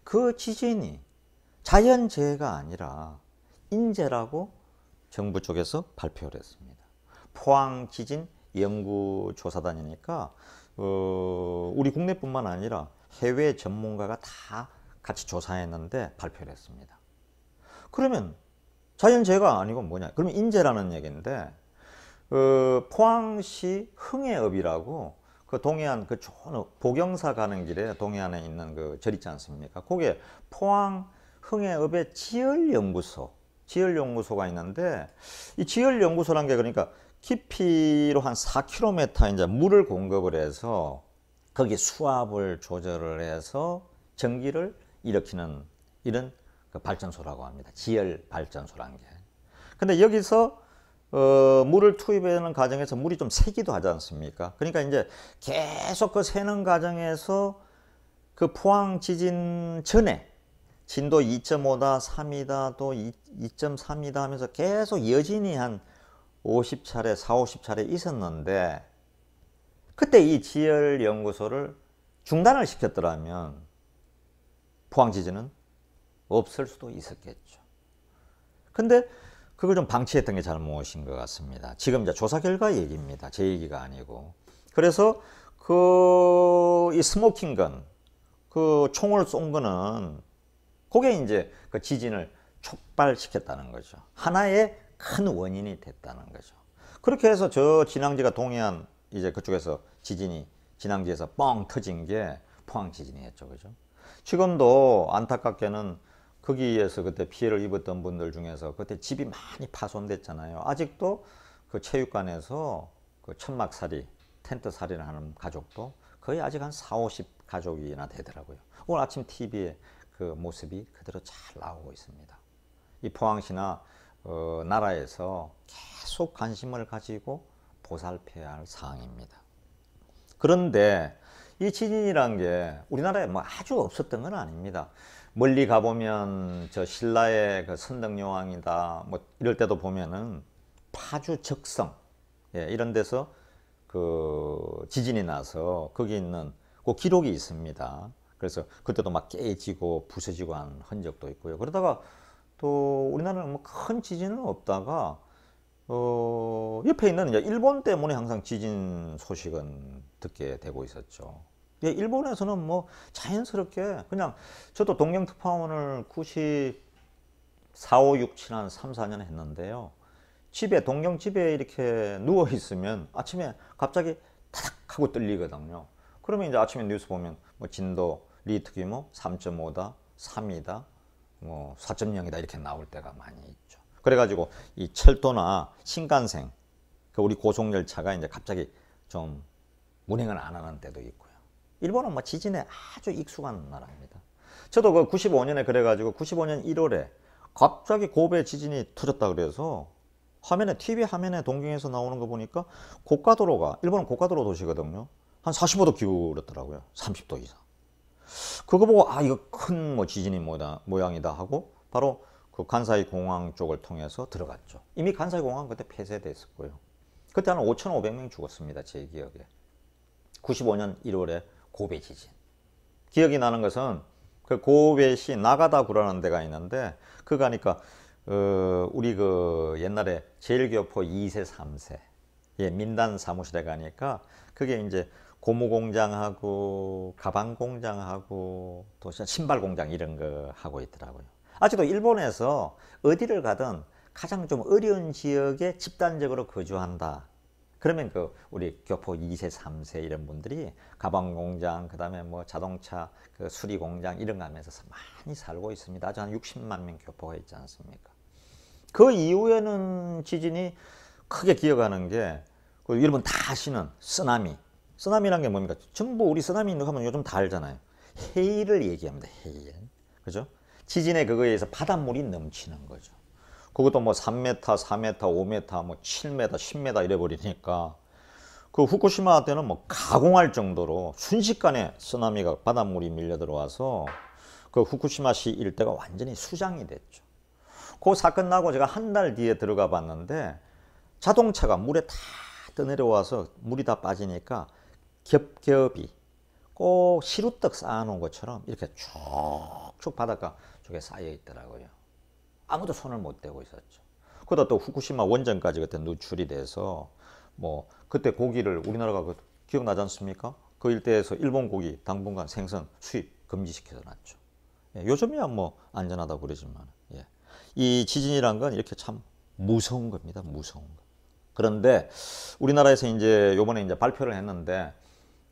그 지진이 자연재해가 아니라 인재라고 정부 쪽에서 발표를 했습니다. 포항지진연구조사단이니까 우리 국내뿐만 아니라 해외 전문가가 다 같이 조사했는데 발표를 했습니다. 그러면 자연재해가 아니고 뭐냐? 그러면 인재라는 얘기인데 포항시 흥해읍이라고 그 동해안 그 좋은 보경사 가는 길에 동해안에 있는 그 절 있지 않습니까? 거기에 포항 흥해읍의 지열연구소가 있는데 이 지열연구소란 게 그러니까 깊이로 한 4km 이제 물을 공급을 해서 거기 수압을 조절을 해서 전기를 일으키는 이런 그 발전소라고 합니다. 지열 발전소란 게. 근데 여기서 물을 투입하는 과정에서 물이 좀 새기도 하지 않습니까? 그러니까 이제 계속 그 새는 과정에서 그 포항 지진 전에 진도 2.5다, 3이다, 또 2.3이다 하면서 계속 여진이 한 50차례, 50차례 있었는데 그때 이 지열연구소를 중단을 시켰더라면 포항 지진은 없을 수도 있었겠죠. 근데 그걸 좀 방치했던 게 잘못인 것 같습니다. 지금 이제 조사 결과 얘기입니다. 제 얘기가 아니고. 그래서 이 스모킹건, 그 총을 쏜 거는 그게 이제 그 지진을 촉발시켰다는 거죠. 하나의 큰 원인이 됐다는 거죠. 그렇게 해서 저 진앙지가 동해안 이제 그쪽에서 지진이 진앙지에서 뻥 터진 게 포항 지진이었죠. 그죠? 지금도 안타깝게는 거기에서 그때 피해를 입었던 분들 중에서 그때 집이 많이 파손됐잖아요. 아직도 그 체육관에서 그 천막살이, 텐트살이를 하는 가족도 거의 아직 한 4, 50 가족이나 되더라고요. 오늘 아침 TV에 그 모습이 그대로 잘 나오고 있습니다. 이 포항시나 나라에서 계속 관심을 가지고 보살펴야 할 사항입니다. 그런데 이 지진이란 게 우리나라에 뭐 아주 없었던 건 아닙니다. 멀리 가보면 저 신라의 그 선덕여왕이다 뭐 이럴 때도 보면은 파주 적성 이런 데서 그 지진이 나서 거기 있는 그 기록이 있습니다. 그래서 그때도 막 깨지고 부서지고 한 흔적도 있고요. 그러다가 또 우리나라는 뭐 큰 지진은 없다가 옆에 있는 이제 일본 때문에 항상 지진 소식은 듣게 되고 있었죠. 일본에서는 뭐 자연스럽게 그냥 저도 동경특파원을 94, 5, 6, 7, 한 3, 4년 했는데요. 동경 집에 이렇게 누워 있으면 아침에 갑자기 타닥 하고 떨리거든요. 그러면 이제 아침에 뉴스 보면 뭐 진도 리히터 규모 3.5다, 3이다, 뭐 4.0이다 이렇게 나올 때가 많이 있죠. 그래가지고 이 철도나 신간생, 그 우리 고속열차가 이제 갑자기 좀 운행을 안 하는 때도 있고요. 일본은 뭐 지진에 아주 익숙한 나라입니다. 저도 그 95년에 그래가지고 95년 1월에 갑자기 고베 지진이 터졌다 그래서 TV 화면에 동경에서 나오는 거 보니까 고가도로가, 일본은 고가도로 도시거든요. 한 45도 기울었더라고요. 30도 이상. 그거 보고 이거 큰 뭐 지진이 모양이다 하고 바로 그 간사이 공항 쪽을 통해서 들어갔죠. 이미 간사이 공항 그때 폐쇄됐었고요. 그때 한 5,500명 죽었습니다. 제 기억에. 95년 1월에 고베 지진. 기억이 나는 것은 그 고베시 나가다구라는 데가 있는데 그거 가니까 우리 그 옛날에 제일교포 2세 3세 민단 사무실에 가니까 그게 이제 고무공장하고 가방공장하고 또 신발공장 이런 거 하고 있더라고요. 아직도 일본에서 어디를 가든 가장 좀 어려운 지역에 집단적으로 거주한다. 그러면 그 우리 교포 2세, 3세 이런 분들이 가방 공장, 그 다음에 뭐 자동차 그 수리 공장 이런 거 하면서 많이 살고 있습니다. 아주 한 60만 명 교포가 있지 않습니까? 그 이후에는 지진이 크게 기억하는 게 그 여러분 다 아시는 쓰나미. 쓰나미란 게 뭡니까? 전부 우리 쓰나미 하면 요즘 다 알잖아요. 해일을 얘기합니다. 해일. 그죠? 지진에 그거에 의해서 바닷물이 넘치는 거죠. 그것도 뭐 3m, 4m, 5m, 뭐 7m, 10m 이래 버리니까 그 후쿠시마 때는 뭐 가공할 정도로 순식간에 쓰나미가 바닷물이 밀려 들어와서 그 후쿠시마시 일대가 완전히 수장이 됐죠. 그 사건 나고 제가 한 달 뒤에 들어가 봤는데 자동차가 물에 다 떠내려와서 물이 다 빠지니까 겹겹이 꼭 시루떡 쌓아놓은 것처럼 이렇게 쭉쭉 바닷가 쪽에 쌓여 있더라고요. 아무도 손을 못 대고 있었죠. 그러다 또 후쿠시마 원전까지 그때 누출이 돼서 뭐 그때 고기를 우리나라가 기억나지 않습니까? 그 일대에서 일본 고기 당분간 생선 수입 금지시켜서 놨죠. 예, 요즘이야 뭐 안전하다고 그러지만 예. 이 지진이란 건 이렇게 참 무서운 겁니다. 무서운 거. 그런데 우리나라에서 이제 요번에 이제 발표를 했는데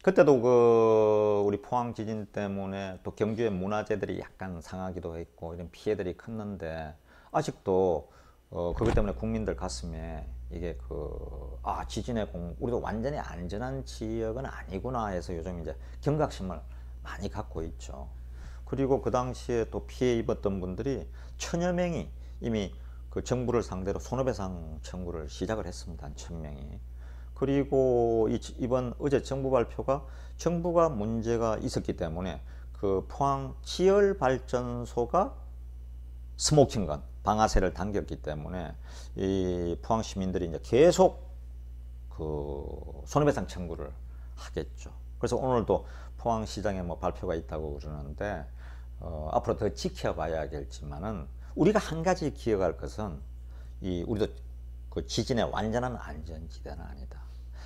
그때도 그 우리 포항 지진 때문에 또 경주의 문화재들이 약간 상하기도 했고 이런 피해들이 컸는데 아직도 그것 때문에 국민들 가슴에 이게 지진의 우리도 완전히 안전한 지역은 아니구나 해서 요즘 이제 경각심을 많이 갖고 있죠. 그리고 그 당시에 또 피해 입었던 분들이 1000여 명이 이미 그 정부를 상대로 손해배상 청구를 시작을 했습니다. 한 1000명이. 그리고 이번 어제 정부 발표가 정부가 문제가 있었기 때문에 그 포항 지열발전소가 스모킹건 방아쇠를 당겼기 때문에 이 포항 시민들이 이제 계속 그 손해배상 청구를 하겠죠. 그래서 오늘도 포항시장에 뭐 발표가 있다고 그러는데 앞으로 더 지켜봐야겠지만은 우리가 한 가지 기억할 것은 우리도 그 지진의 완전한 안전지대는 아니다.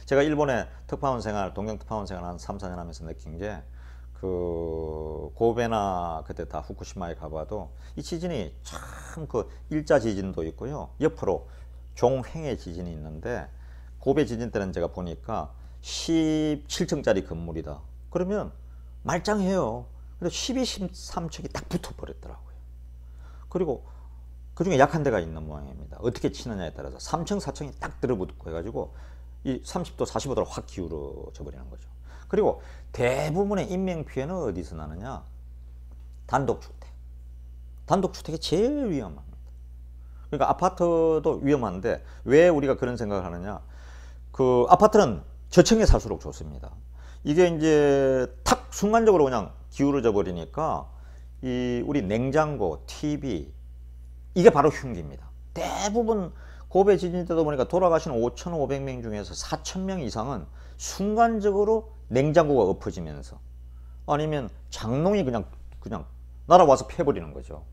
제가 일본에 동경 특파원 생활 한 3, 4년 하면서 느낀 게 고베나 그때 다 후쿠시마에 가봐도 이 지진이 참 그 일자 지진도 있고요. 옆으로 종횡의 지진이 있는데 고베 지진 때는 제가 보니까 17층짜리 건물이다. 그러면 말짱해요. 근데 12, 13층이 딱 붙어 버렸더라고요. 그리고 그 중에 약한 데가 있는 모양입니다. 어떻게 치느냐에 따라서 3층, 4층이 딱 들어붙고 해가지고 이 30도, 45도로 확 기울어져 버리는 거죠. 그리고 대부분의 인명피해는 어디서 나느냐? 단독주택. 단독주택이 제일 위험합니다. 그러니까 아파트도 위험한데 왜 우리가 그런 생각을 하느냐? 그 아파트는 저층에 살수록 좋습니다. 이게 이제 탁 순간적으로 그냥 기울어져 버리니까 우리 냉장고, TV 이게 바로 흉기입니다. 대부분 고베 지진 때도 보니까 돌아가신 5,500명 중에서 4,000명 이상은 순간적으로 냉장고가 엎어지면서 아니면 장롱이 그냥 날아와서 패버리는 거죠.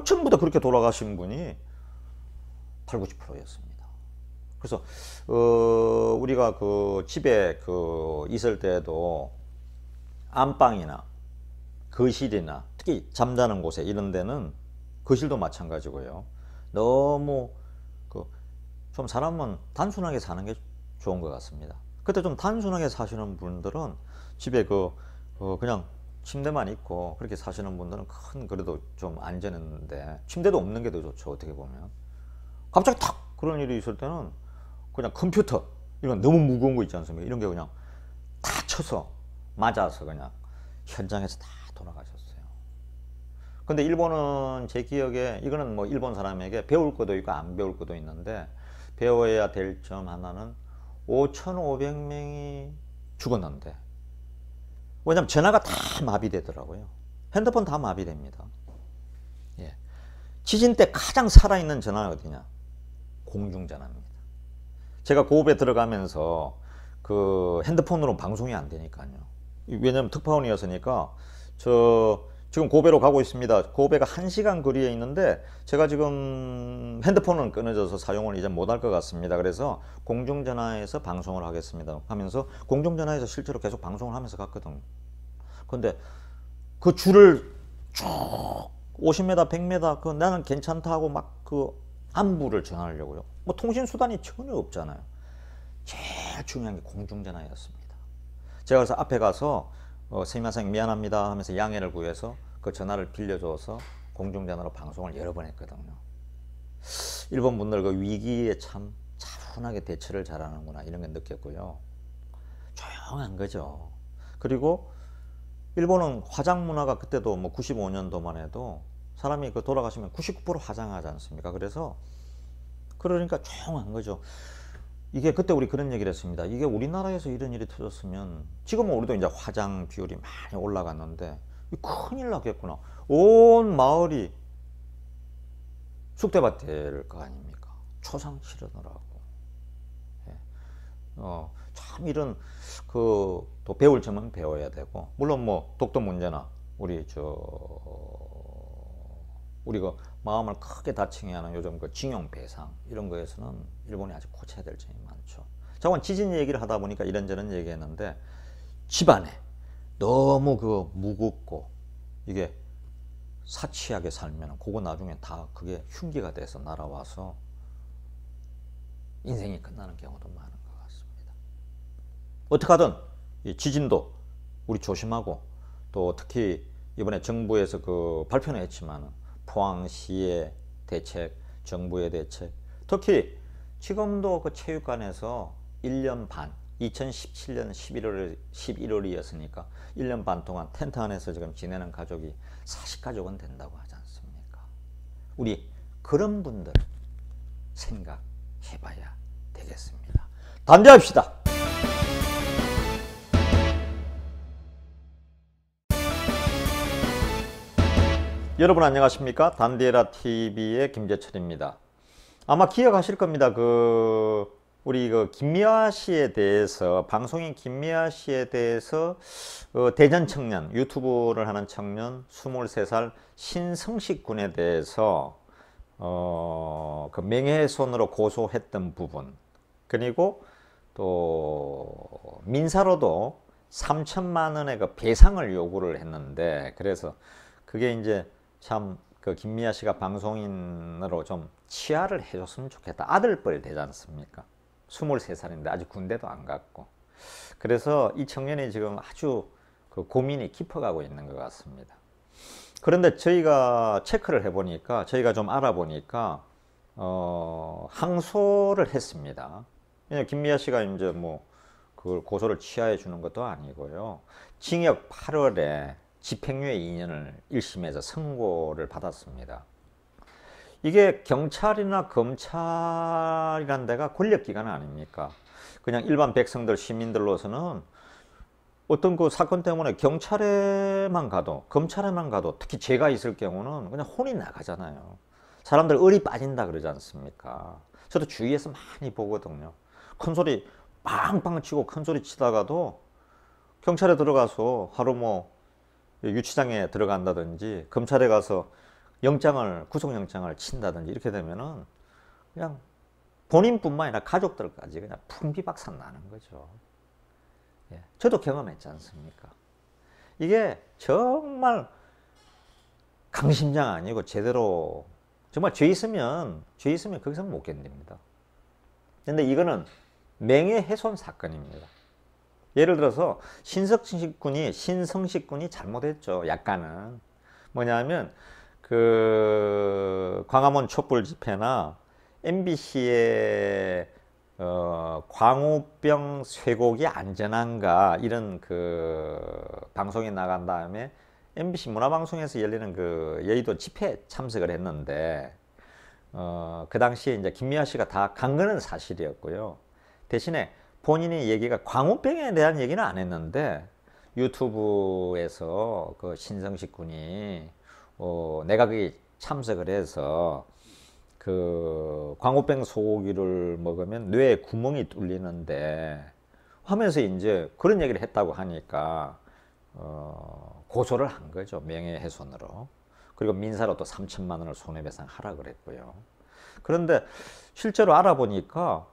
전부 다 그렇게 돌아가신 분이 8, 90%였습니다. 그래서 우리가 그 집에 있을 때도 안방이나 거실이나 특히 잠자는 곳에 이런 데는 거실도 마찬가지고요. 너무 좀 사람은 단순하게 사는 게 좋은 것 같습니다. 그때 좀 단순하게 사시는 분들은 집에 그냥 침대만 있고 그렇게 사시는 분들은 그래도 좀 안전한데 침대도 없는 게 더 좋죠. 어떻게 보면 갑자기 탁 그런 일이 있을 때는 그냥 컴퓨터 이런 너무 무거운 거 있지 않습니까? 이런 게 그냥 다 쳐서 맞아서 그냥 현장에서 다 돌아가셨어요. 근데 일본은 제 기억에 이거는 뭐 일본 사람에게 배울 것도 있고 안 배울 것도 있는데 배워야 될 점 하나는 5,500명이 죽었는데 왜냐면 전화가 다 마비되더라고요. 핸드폰 다 마비됩니다. 예. 지진 때 가장 살아있는 전화는 어디냐? 공중전화입니다. 제가 고베 들어가면서 그 핸드폰으로 방송이 안 되니까요. 왜냐면 특파원이었으니까 지금 고베로 가고 있습니다. 고베가 1시간 거리에 있는데 제가 지금 핸드폰은 끊어져서 사용을 이제 못할 것 같습니다. 그래서 공중전화에서 방송을 하겠습니다 하면서 공중전화에서 실제로 계속 방송을 하면서 갔거든요. 근데 그 줄을 쭉 50m, 100m 나는 괜찮다 하고 막 안부를 전하려고요. 뭐 통신수단이 전혀 없잖아요. 제일 중요한 게 공중전화였습니다. 제가 그래서 앞에 가서 스미마셍 미안합니다 하면서 양해를 구해서 그 전화를 빌려줘서 공중전화로 방송을 여러 번 했거든요. 일본 분들 그 위기에 참 차분하게 대처를 잘하는구나 이런 걸 느꼈고요. 조용한 거죠. 그리고 일본은 화장 문화가 그때도 뭐 95년도만 해도 사람이 돌아가시면 99% 화장하지 않습니까? 그러니까 조용한 거죠. 이게 그때 우리 그런 얘기를 했습니다. 이게 우리나라에서 이런 일이 터졌으면 지금은 우리도 이제 화장 비율이 많이 올라갔는데 큰일 나겠구나. 온 마을이 쑥대밭 될 거 아닙니까? 초상 치르느라고. 예. 참 이런 또 배울 점은 배워야 되고, 물론 뭐 독도 문제나 우리가 마음을 크게 다치게 하는 요즘 그 징용 배상 이런 거에서는 일본이 아직 고쳐야 될 점이 많죠. 저번 지진 얘기를 하다 보니까 이런저런 얘기했는데, 집안에 너무 무겁고 이게 사치하게 살면 그거 나중에 다 그게 흉기가 돼서 날아와서 인생이 끝나는 경우도 많은 것 같습니다. 어떻게 하든 이 지진도 우리 조심하고, 또 특히 이번에 정부에서 발표는 했지만 포항시의 대책, 정부의 대책, 특히 지금도 체육관에서 1년 반, 2017년 11월이었으니까 1년 반 동안 텐트 안에서 지금 지내는 가족이 40가족은 된다고 하지 않습니까? 우리 그런 분들 생각해봐야 되겠습니다. 단대합시다. 여러분 안녕하십니까? 단디에라 TV의 김재철입니다. 아마 기억하실 겁니다. 우리 김미아 씨에 대해서, 방송인 김미아 씨에 대해서 대전 청년, 유튜브를 하는 청년 23살 신성식 군에 대해서 명예훼손으로 고소했던 부분, 그리고 또 민사로도 3천만 원의 배상을 요구를 했는데, 그래서 그게 이제 참 김미아 씨가 방송인으로 좀 치아를 해줬으면 좋겠다. 아들뻘 되지 않습니까? 23살인데 아직 군대도 안 갔고. 그래서 이 청년이 지금 아주 고민이 깊어가고 있는 것 같습니다. 그런데 저희가 체크를 해보니까, 저희가 좀 알아보니까 항소를 했습니다. 김미아 씨가 이제 그걸 고소를 취하해 주는 것도 아니고요. 징역 8월에 집행유예 2년을 1심에서 선고를 받았습니다. 이게 경찰이나 검찰이란 데가 권력기관 아닙니까? 그냥 일반 백성들, 시민들로서는 어떤 사건 때문에 경찰에만 가도, 검찰에만 가도, 특히 죄가 있을 경우는 그냥 혼이 나가잖아요. 사람들 을이 빠진다 그러지 않습니까? 저도 주위에서 많이 보거든요. 큰소리 빵빵 치고 큰소리 치다가도 경찰에 들어가서 하루 유치장에 들어간다든지 검찰에 가서 구속영장을 친다든지 이렇게 되면은 그냥 본인뿐만 아니라 가족들까지 그냥 풍비박산 나는 거죠. 예, 저도 경험했지 않습니까? 이게 정말 강심장 아니고 제대로 정말 죄 있으면 거기서 못 견딥니다. 근데 이거는 명예훼손 사건입니다. 예를 들어서 신성식 군이 잘못했죠. 약간은 뭐냐면 광화문 촛불 집회나 MBC의 광우병 쇠고기 안전한가 이런 방송이 나간 다음에 MBC 문화방송에서 열리는 여의도 집회에 참석을 했는데, 그 당시에 이제 김미아 씨가 다 간 거는 사실이었고요. 대신에 본인의 얘기가 광우병에 대한 얘기는 안 했는데, 유튜브에서 신성식 군이 내가 거기 참석을 해서 광우병 소고기를 먹으면 뇌에 구멍이 뚫리는데 하면서 이제 그런 얘기를 했다고 하니까 고소를 한 거죠. 명예훼손으로. 그리고 민사로 또 3천만 원을 손해배상하라 그랬고요. 그런데 실제로 알아보니까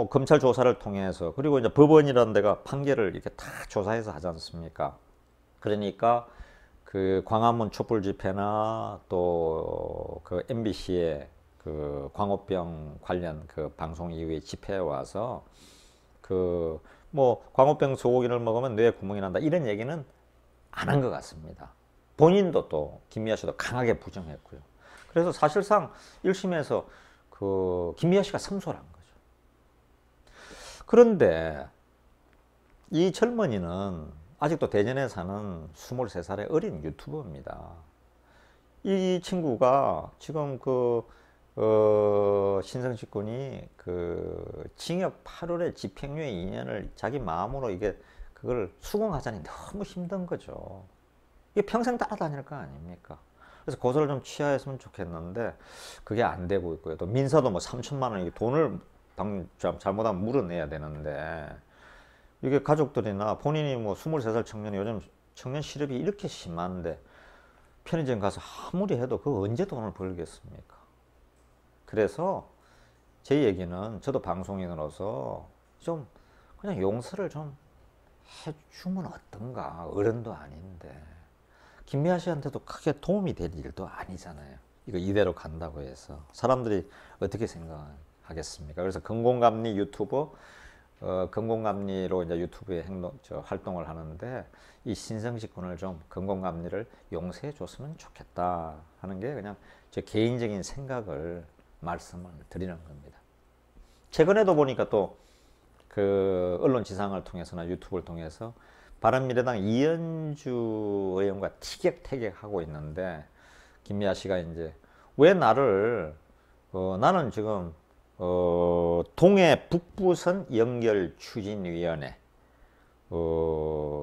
검찰 조사를 통해서, 그리고 이제 법원이라는 데가 판결을 이렇게 다 조사해서 하지 않습니까? 그러니까 광화문 촛불 집회나 또 MBC의 광우병 관련 방송 이후에 집회에 와서 광우병 소고기를 먹으면 뇌에 구멍이 난다 이런 얘기는 안 한 것 같습니다. 본인도 또 김미아 씨도 강하게 부정했고요. 그래서 사실상 1심에서 김미아 씨가 승소를 한 거죠. 그런데 이 젊은이는 아직도 대전에 사는 23살의 어린 유튜버입니다. 이 친구가 지금 신성식 군이 징역 8월에 집행유예 2년을 자기 마음으로 그걸 수긍하자니 너무 힘든 거죠. 이게 평생 따라다닐 거 아닙니까? 그래서 고소를 좀 취하했으면 좋겠는데 그게 안 되고 있고요. 또 민사도 3천만 원, 돈을 잘못하면 물어내야 되는데, 이게 가족들이나 본인이 뭐 23살 청년이 요즘 청년 실업이 이렇게 심한데 편의점 가서 아무리 해도 그 언제 돈을 벌겠습니까? 그래서 제 얘기는, 저도 방송인으로서 좀 그냥 용서를 좀 해주면 어떤가. 어른도 아닌데 김미아 씨한테도 크게 도움이 될 일도 아니잖아요. 이거 이대로 간다고 해서 사람들이 어떻게 생각하겠습니까? 그래서 근공감리 유튜버, 근공감리로 이제 유튜브에 활동을 하는데, 이 신성식 군을 좀 근공감리를 용서해 줬으면 좋겠다 하는 게 그냥 제 개인적인 생각을 말씀을 드리는 겁니다. 최근에도 보니까 또 그 언론 지상을 통해서나 유튜브를 통해서 바른미래당 이현주 의원과 티격태격하고 있는데, 김미아 씨가 이제 왜 나를 나는 지금 동해 북부선 연결 추진위원회,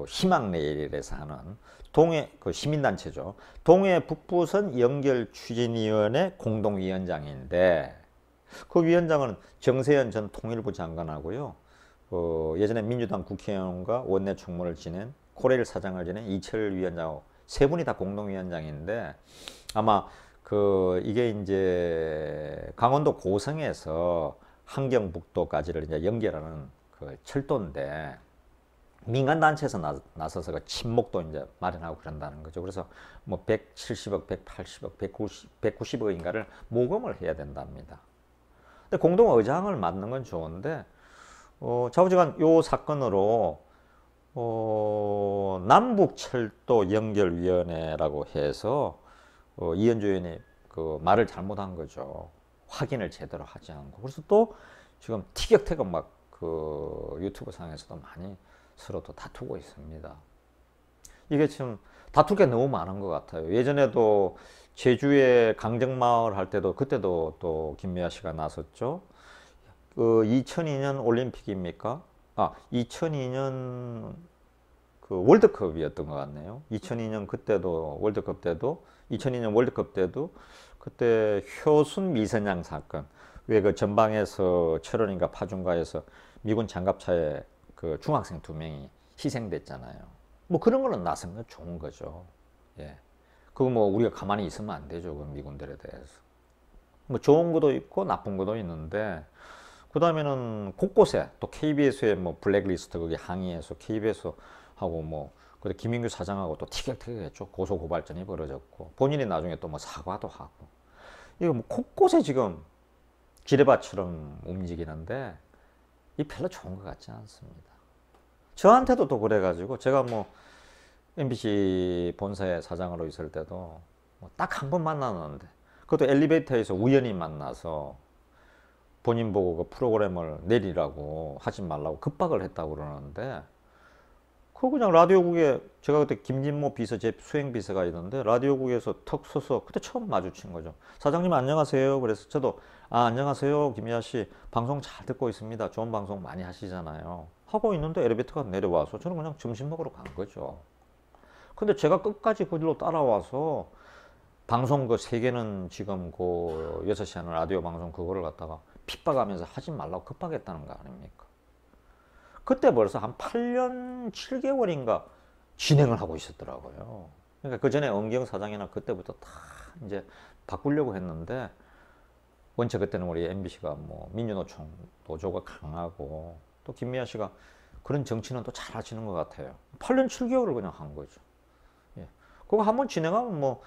희망레일에서 하는 동해 그 시민단체죠. 동해 북부선 연결 추진위원회 공동위원장인데, 그 위원장은 정세현 전 통일부 장관하고요, 예전에 민주당 국회의원과 원내 총무를 지낸, 코레일 사장을 지낸 이철 위원장하고 세 분이 다 공동위원장인데, 아마 이게 이제 강원도 고성에서 함경북도까지를 이제 연결하는 그 철도인데, 민간 단체에서 나서서 그 친목도 이제 마련하고 그런다는 거죠. 그래서 뭐 170억, 180억, 190억인가를 모금을 해야 된답니다. 근데 공동의장을 맡는 건 좋은데, 좌우지간 요 사건으로 남북철도 연결위원회라고 해서 이현주 의원이 그 말을 잘못한 거죠. 확인을 제대로 하지 않고. 그래서 또 지금 티격태격 막 그 유튜브 상에서도 많이 서로 또 다투고 있습니다. 이게 지금 다툴 게 너무 많은 것 같아요. 예전에도 제주의 강정마을 할 때도, 그때도 또 김미아 씨가 나섰죠. 2002년 올림픽입니까? 2002년 그 월드컵이었던 것 같네요. 2002년 그때도 월드컵 때도 2002년 월드컵 때도 그때 효순 미선양 사건, 왜 그 전방에서 철원인가 파주인가에서 미군 장갑차에 그 중학생 2명이 희생됐잖아요. 뭐 그런 거는 나선 건 좋은 거죠. 예. 그거 뭐 우리가 가만히 있으면 안 되죠. 그 미군들에 대해서. 뭐 좋은 것도 있고 나쁜 것도 있는데, 그 다음에는 곳곳에 또 KBS의 뭐 블랙리스트 거기 항의해서 KBS 하고 뭐 그때 김인규 사장하고 또 티격태격했죠. 고소고발전이 벌어졌고, 본인이 나중에 또 뭐 사과도 하고, 이거 뭐 곳곳에 지금 지뢰밭처럼 움직이는데 이 별로 좋은 것 같지 않습니다. 저한테도 또 그래가지고, 제가 뭐 MBC 본사의 사장으로 있을 때도 뭐 딱 한 번 만났는데, 그것도 엘리베이터에서 우연히 만나서 본인 보고 그 프로그램을 내리라고 하지 말라고 급박을 했다고 그러는데, 그거 그냥 라디오국에, 제가 그때 김진모 비서, 제 수행비서가 있는데 라디오국에서 턱 서서 그때 처음 마주친 거죠. 사장님 안녕하세요. 그래서 저도 안녕하세요 김미아 씨, 방송 잘 듣고 있습니다. 좋은 방송 많이 하시잖아요 하고 있는데, 엘리베이터가 내려와서 저는 그냥 점심 먹으러 간 거죠. 근데 제가 끝까지 그 길로 따라와서 방송 그 3개는 지금 그 6시 하는 라디오 방송 그거를 갖다가 핍박하면서 하지 말라고 급박했다는 거 아닙니까? 그때 벌써 한 8년 7개월인가 진행을 하고 있었더라고요. 그러니까 그 전에 엄경 사장이나 그때부터 다 이제 바꾸려고 했는데, 원체 그때는 우리 MBC가 뭐 민주노총 노조가 강하고, 또 김미아 씨가 그런 정치는 또 잘 하시는 것 같아요. 8년 7개월을 그냥 한 거죠. 예. 그거 한번 진행하면 뭐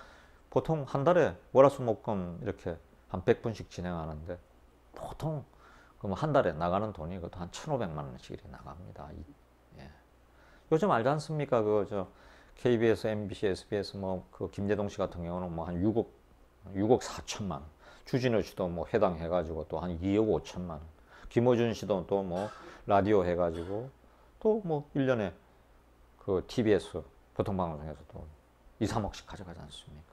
보통 한 달에 월화수목금 이렇게 한 100분씩 진행하는데, 보통 그럼 한 달에 나가는 돈이 그것도 한 1,500만 원씩 이렇게 나갑니다. 예. 요즘 알지 않습니까? KBS, MBC, SBS 뭐 그 김재동 씨 같은 경우는 뭐 한 6억 4천만 원. 주진우 씨도 뭐 해당해가지고 또 한 2억 5천만 원. 김어준 씨도 또 뭐 라디오 해가지고 또 뭐 1년에 그 TBS 교통방송에서도 2, 3억씩 가져가지 않습니까?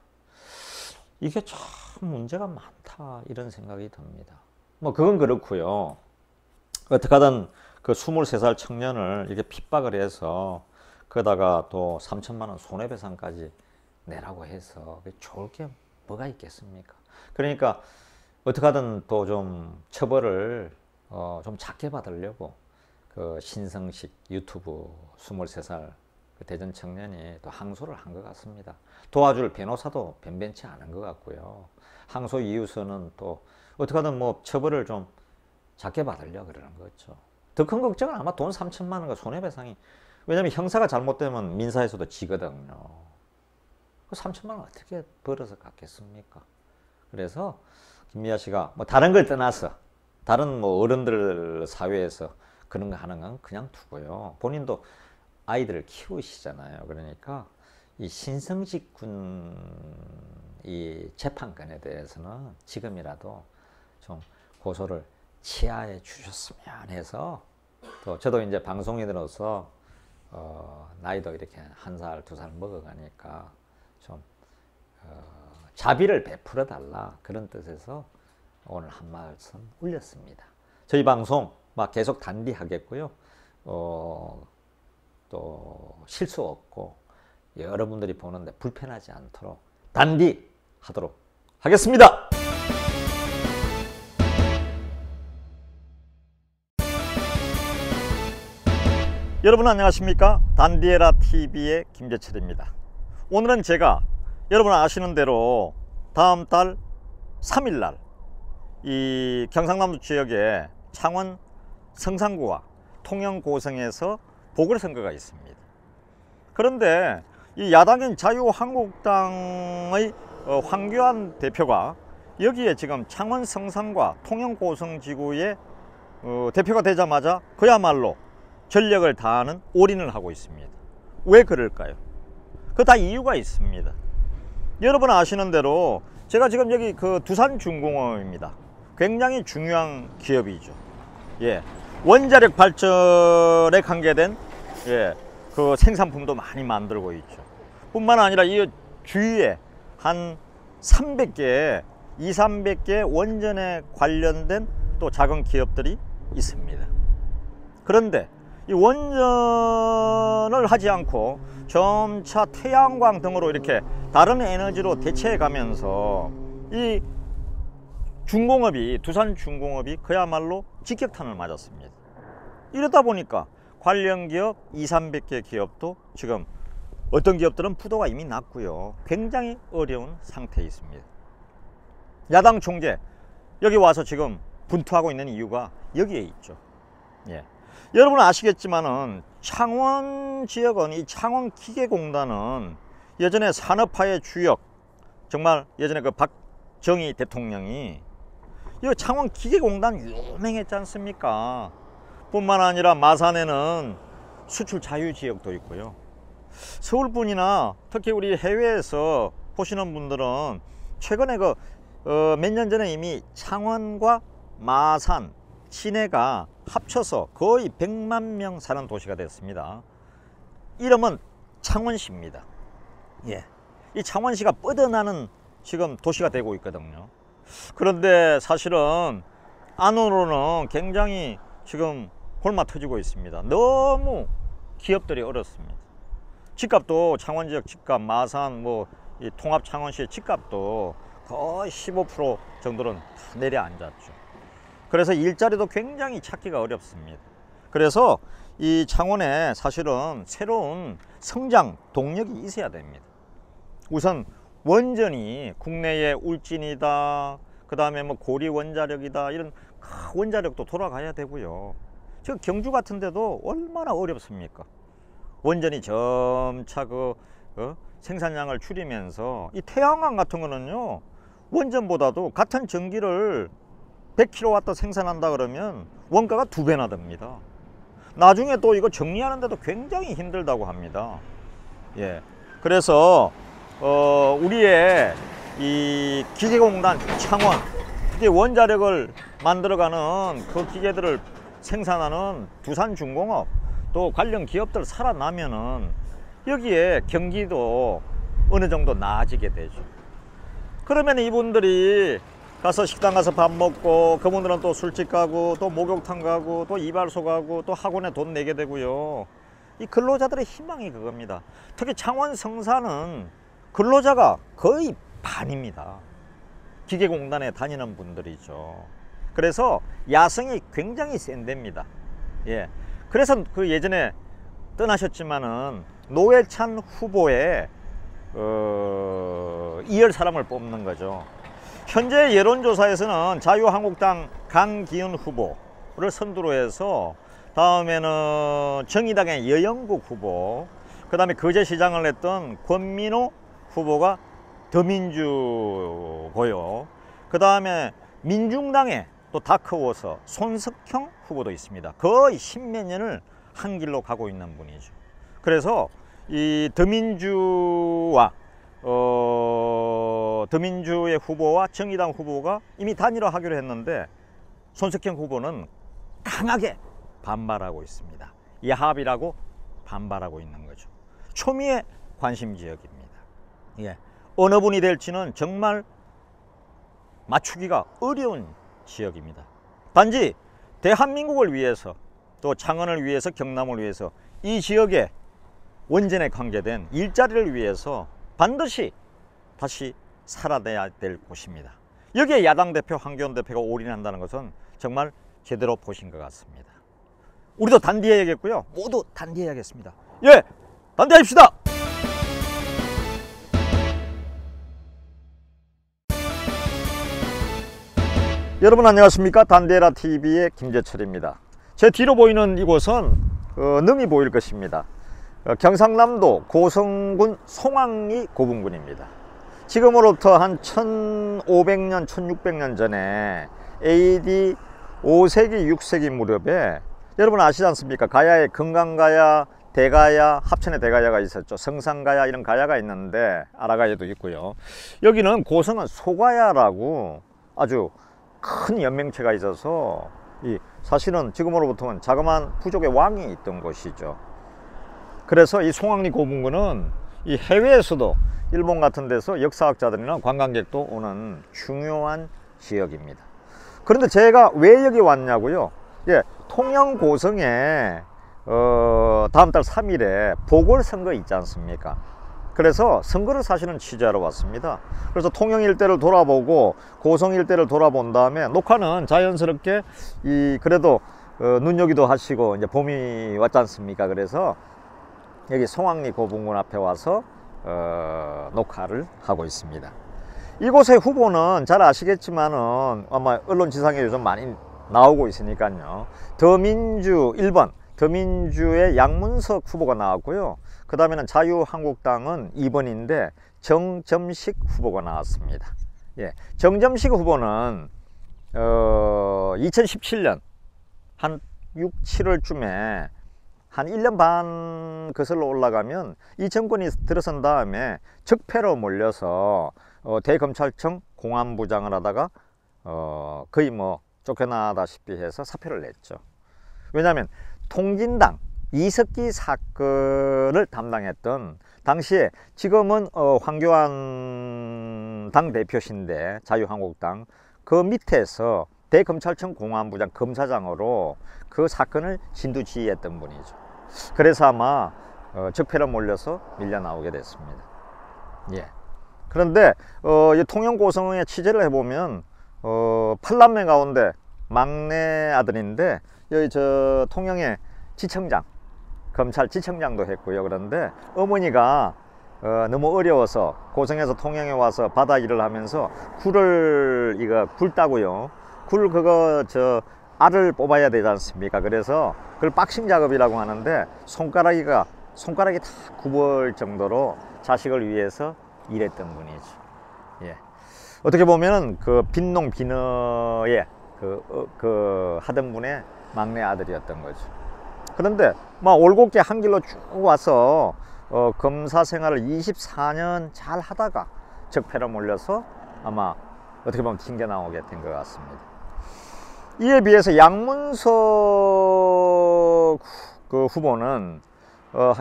이게 참 문제가 많다, 이런 생각이 듭니다. 뭐 그건 그렇고요. 어떻게 하든 그 23살 청년을 이렇게 핍박을 해서 거기다가 또 3천만 원 손해배상까지 내라고 해서 좋을 게 뭐가 있겠습니까? 그러니까 어떻게 하든 또 좀 처벌을 좀 작게 받으려고 그 신성식 유튜브 23살 그 대전 청년이 또 항소를 한 것 같습니다. 도와줄 변호사도 변변치 않은 것 같고요. 항소 이유서는 또 어떻게든 뭐 처벌을 좀 작게 받으려고 그러는 거죠. 더 큰 걱정은 아마 돈 3천만 원과 손해배상이, 왜냐면 형사가 잘못되면 민사에서도 지거든요. 그 3천만 원 어떻게 벌어서 갚겠습니까? 그래서 김미아 씨가 뭐 다른 걸 떠나서 다른 뭐 어른들 사회에서 그런 거 하는 건 그냥 두고요. 본인도 아이들을 키우시잖아요. 그러니까 이 신성식 군 이 재판건에 대해서는 지금이라도 좀 고소를 취하해 주셨으면 해서, 또 저도 이제 방송인으로서 나이도 이렇게 1살, 2살 먹어가니까 좀 자비를 베풀어 달라, 그런 뜻에서 오늘 한 말씀 올렸습니다. 저희 방송 막 계속 단디하겠고요. 또 실수 없고 여러분들이 보는데 불편하지 않도록 단디 하도록 하겠습니다. 여러분 안녕하십니까? 단디에라 TV의 김재철입니다. 오늘은 제가 여러분 아시는 대로 다음 달 3일날 이 경상남도 지역에 창원 성산구와 통영고성에서 보궐선거가 있습니다. 그런데 이 야당인 자유한국당의 황교안 대표가 여기에 지금 창원 성산과 통영고성 지구의 대표가 되자마자 그야말로 전력을 다하는 올인을 하고 있습니다. 왜 그럴까요? 그 다 이유가 있습니다. 여러분 아시는 대로 제가 지금 여기 그 두산중공업입니다. 굉장히 중요한 기업이죠. 예, 원자력 발전에 관계된 그 생산품도 많이 만들고 있죠. 뿐만 아니라 이 주위에 한 300개, 200~300개 원전에 관련된 또 작은 기업들이 있습니다. 그런데 이 원전을 하지 않고 점차 태양광 등으로 이렇게 다른 에너지로 대체해 가면서 이 중공업이, 두산중공업이 그야말로 직격탄을 맞았습니다. 이러다 보니까 관련 기업 200~300개 기업도 지금 어떤 기업들은 부도가 이미 났고요. 굉장히 어려운 상태에 있습니다. 야당 총재 여기 와서 지금 분투하고 있는 이유가 여기에 있죠. 예. 여러분 아시겠지만은 창원 지역은, 이 창원기계공단은 예전에 산업화의 주역, 정말 예전에 그 박정희 대통령이 이 창원기계공단 유명했지 않습니까? 뿐만 아니라 마산에는 수출 자유지역도 있고요. 서울뿐이나 특히 우리 해외에서 보시는 분들은 최근에 그 몇 년 전에 이미 창원과 마산, 시내가 합쳐서 거의 100만 명 사는 도시가 됐습니다. 이름은 창원시입니다. 예, 이 창원시가 뻗어나는 지금 도시가 되고 있거든요. 그런데 사실은 안으로는 굉장히 지금 골마 터지고 있습니다. 너무 기업들이 어렵습니다. 집값도 창원 지역 집값, 마산 뭐 이 통합 창원시의 집값도 거의 15% 정도는 다 내려앉았죠. 그래서 일자리도 굉장히 찾기가 어렵습니다. 그래서 이 창원에 사실은 새로운 성장 동력이 있어야 됩니다. 우선 원전이 국내의 울진이다, 그 다음에 뭐 고리 원자력이다, 이런 원자력도 돌아가야 되고요. 지금 경주 같은 데도 얼마나 어렵습니까? 원전이 점차 생산량을 줄이면서 이 태양광 같은 거는요, 원전보다도 같은 전기를 100kW 생산한다 그러면 원가가 2배나 됩니다. 나중에 또 이거 정리하는데도 굉장히 힘들다고 합니다. 예, 그래서 우리의 이 기계공단 창원, 특히 원자력을 만들어가는 그 기계들을 생산하는 두산중공업, 또 관련 기업들 살아나면은 여기에 경기도 어느 정도 나아지게 되죠. 그러면 이분들이 가서 식당 가서 밥 먹고, 그분들은 또 술집 가고, 또 목욕탕 가고, 또 이발소 가고, 또 학원에 돈 내게 되고요. 이 근로자들의 희망이 그겁니다. 특히 창원 성산은 근로자가 거의 반입니다. 기계공단에 다니는 분들이죠. 그래서 야성이 굉장히 센답니다. 예. 그래서 그 예전에 떠나셨지만은 노회찬 후보에 이을 사람을 뽑는 거죠. 현재 여론조사에서는 자유한국당 강기훈 후보를 선두로 해서 다음에는 정의당의 여영국 후보, 그 다음에 거제시장을 했던 권민호 후보가 더민주고요. 그 다음에 민중당의 또 다크호서 손석형 후보도 있습니다. 거의 십몇 년을 한 길로 가고 있는 분이죠. 그래서 이 더민주와 더민주의 후보와 정의당 후보가 이미 단일화하기로 했는데 손석형 후보는 강하게 반발하고 있습니다. 야합이라고 반발하고 있는 거죠. 초미의 관심 지역입니다. 예. 어느 분이 될지는 정말 맞추기가 어려운 지역입니다. 단지 대한민국을 위해서 또 창원을 위해서 경남을 위해서 이 지역에 원전에 관계된 일자리를 위해서 반드시 다시 살아내야 될 곳입니다. 여기에 야당 대표 황교안 대표가 올인한다는 것은 정말 제대로 보신 것 같습니다. 우리도 단디해야겠고요. 모두 단디해야겠습니다. 예, 단디합시다. 여러분 안녕하십니까? 단디에라 TV의 김재철입니다. 제 뒤로 보이는 이곳은 능이 보일 것입니다. 경상남도 고성군 송악리 고분군입니다. 지금으로부터 한 1500년, 1600년 전에 AD 5세기, 6세기 무렵에 여러분 아시지 않습니까? 가야에 금강가야, 대가야, 합천의 대가야가 있었죠. 성산가야 이런 가야가 있는데 아라가야도 있고요. 여기는 고성은 소가야라고 아주 큰 연맹체가 있어서 사실은 지금으로부터는 자그마한 부족의 왕이 있던 곳이죠. 그래서 이 송악리 고분군은 이 해외에서도 일본 같은 데서 역사학자들이나 관광객도 오는 중요한 지역입니다. 그런데 제가 왜 여기 왔냐고요? 예, 통영 고성에 다음 달 3일에 보궐선거 있지 않습니까? 그래서 선거를 사실은 취재하러 왔습니다. 그래서 통영 일대를 돌아보고 고성 일대를 돌아본 다음에 녹화는 자연스럽게 그래도 눈여기도 하시고 이제 봄이 왔지 않습니까? 그래서 여기 송악리 고분군 앞에 와서 녹화를 하고 있습니다. 이곳의 후보는 잘 아시겠지만은 아마 언론 지상에 요즘 많이 나오고 있으니까요. 더민주 1번 더민주의 양문석 후보가 나왔고요. 그 다음에는 자유한국당은 2번인데 정점식 후보가 나왔습니다. 예, 정점식 후보는 2017년 한 6, 7월쯤에 한 1년 반 거슬러 올라가면 이 정권이 들어선 다음에 적폐로 몰려서 대검찰청 공안부장을 하다가 거의 뭐 쫓겨나다시피 해서 사표를 냈죠. 왜냐하면 통진당 이석기 사건을 담당했던 당시에 지금은 황교안 당대표신데 자유한국당 그 밑에서 대검찰청 공안부장 검사장으로 그 사건을 진두지휘했던 분이죠. 그래서 아마 적폐로 몰려서 밀려나오게 됐습니다. 예. 그런데 이 통영 고성에 취재를 해보면 8남매 가운데 막내 아들인데 여기 저 통영의 지청장, 검찰 지청장도 했고요. 그런데 어머니가 너무 어려워서 고성에서 통영에 와서 바다 일을 하면서 굴을 굴 따고요. 굴 알을 뽑아야 되지 않습니까? 그래서 그걸 박싱 작업이라고 하는데 손가락이 다 굽을 정도로 자식을 위해서 일했던 분이죠. 예. 어떻게 보면은 그 빈농 비너에 하던 분의 막내 아들이었던 거죠. 그런데 막 올곧게 한 길로 쭉 와서 검사 생활을 24년 잘 하다가 적폐로 몰려서 아마 어떻게 보면 튕겨 나오게 된 것 같습니다. 이에 비해서 양문석 후보는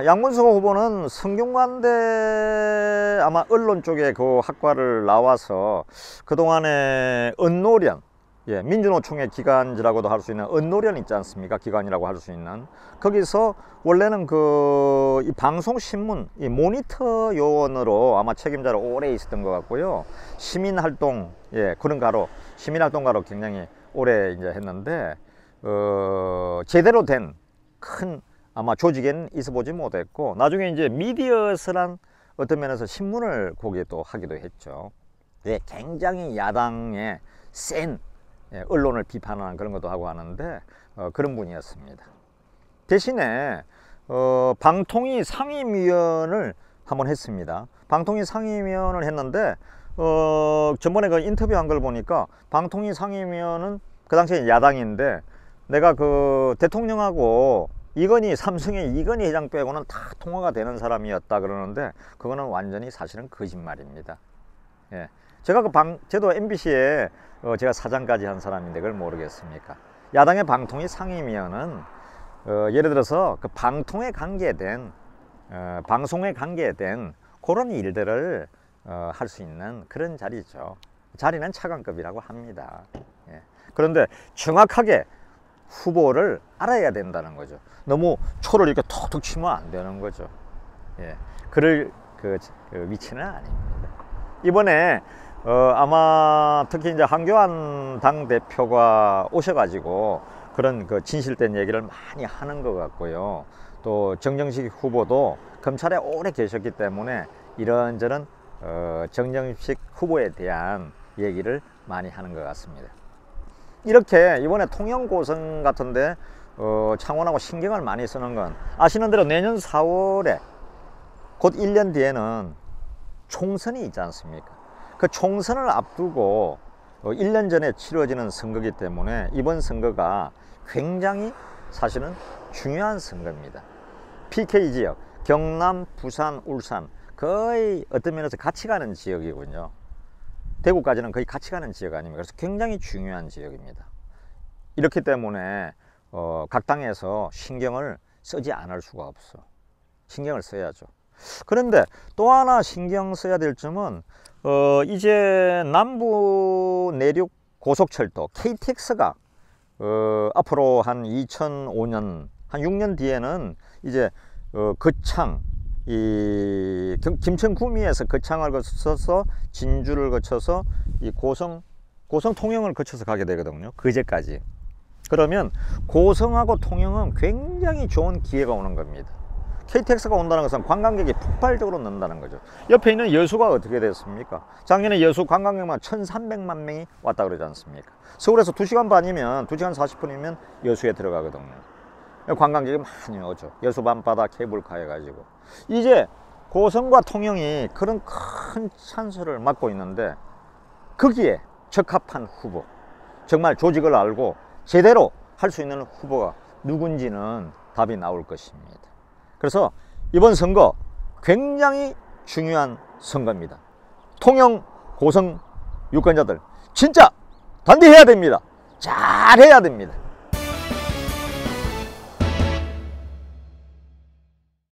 양문석 후보는 성균관대 아마 언론 쪽에 그 학과를 나와서 그동안에 언노련, 예, 민주노총의 기관지라고도 할 수 있는 언노련 있지 않습니까? 기관이라고 할 수 있는 거기서 원래는 이 방송신문 이 모니터 요원으로 아마 책임자로 오래 있었던 것 같고요. 시민활동, 예, 그런 가로 시민활동가로 굉장히 오래 이제 했는데 제대로 된 큰 아마 조직에는 있어보지 못했고, 나중에 이제 미디어스란 어떤 면에서 신문을 보기도 하기도 했죠. 네, 굉장히 야당의 센 언론을 비판하는 그런 것도 하고 하는데 그런 분이었습니다. 대신에 방통위 상임위원을 한번 했습니다. 방통위 상임위원을 했는데 전번에 그 인터뷰한 걸 보니까 방통위 상임위원은 그 당시에 야당인데, 내가 그 대통령하고 이건희, 삼성의 이건희 회장 빼고는 다 통화가 되는 사람이었다 그러는데, 그거는 완전히 사실은 거짓말입니다. 예. 제가 저도 MBC에 제가 사장까지 한 사람인데 그걸 모르겠습니까? 야당의 방통위 상임위원은 예를 들어서 그 방통에 관계된 방송에 관계된 그런 일들을 할 수 있는 그런 자리죠. 자리는 차관급이라고 합니다. 예. 그런데 정확하게 후보를 알아야 된다는 거죠. 너무 초를 이렇게 톡톡 치면 안 되는 거죠. 예. 그럴 그 위치는 아닙니다. 이번에 아마 특히 이제 한교안 당대표가 오셔가지고 그런 그 진실된 얘기를 많이 하는 것 같고요. 또 정정식 후보도 검찰에 오래 계셨기 때문에 이런저런 정정식 후보에 대한 얘기를 많이 하는 것 같습니다. 이렇게 이번에 통영고성 같은데 창원하고 신경을 많이 쓰는 건, 아시는 대로 내년 4월에 곧 1년 뒤에는 총선이 있지 않습니까? 그 총선을 앞두고 1년 전에 치러지는 선거이기 때문에 이번 선거가 굉장히 사실은 중요한 선거입니다. PK 지역, 경남, 부산, 울산, 거의 어떤 면에서 같이 가는 지역이군요. 대구까지는 거의 같이 가는 지역 아닙니까? 그래서 굉장히 중요한 지역입니다. 이렇기 때문에 각 당에서 신경을 쓰지 않을 수가 없어. 신경을 써야죠. 그런데 또 하나 신경 써야 될 점은 이제 남부 내륙 고속철도 KTX가 앞으로 한 2005년 한 6년 뒤에는 이제 거창, 이 김천 구미에서 거창을 거쳐서 진주를 거쳐서 이 고성 통영을 거쳐서 가게 되거든요. 그제까지. 그러면 고성하고 통영은 굉장히 좋은 기회가 오는 겁니다. KTX가 온다는 것은 관광객이 폭발적으로 는다는 거죠. 옆에 있는 여수가 어떻게 됐습니까? 작년에 여수 관광객만 1,300만 명이 왔다 그러지 않습니까? 서울에서 2시간 반이면 2시간 40분이면 여수에 들어가거든요. 관광객이 많이 오죠. 여수 밤바다 케이블카 해가지고. 이제 고성과 통영이 그런 큰 찬스를 맡고 있는데, 거기에 적합한 후보, 정말 조직을 알고 제대로 할 수 있는 후보가 누군지는 답이 나올 것입니다. 그래서 이번 선거 굉장히 중요한 선거입니다. 통영, 고성 유권자들 진짜 단대해야 됩니다. 잘해야 됩니다.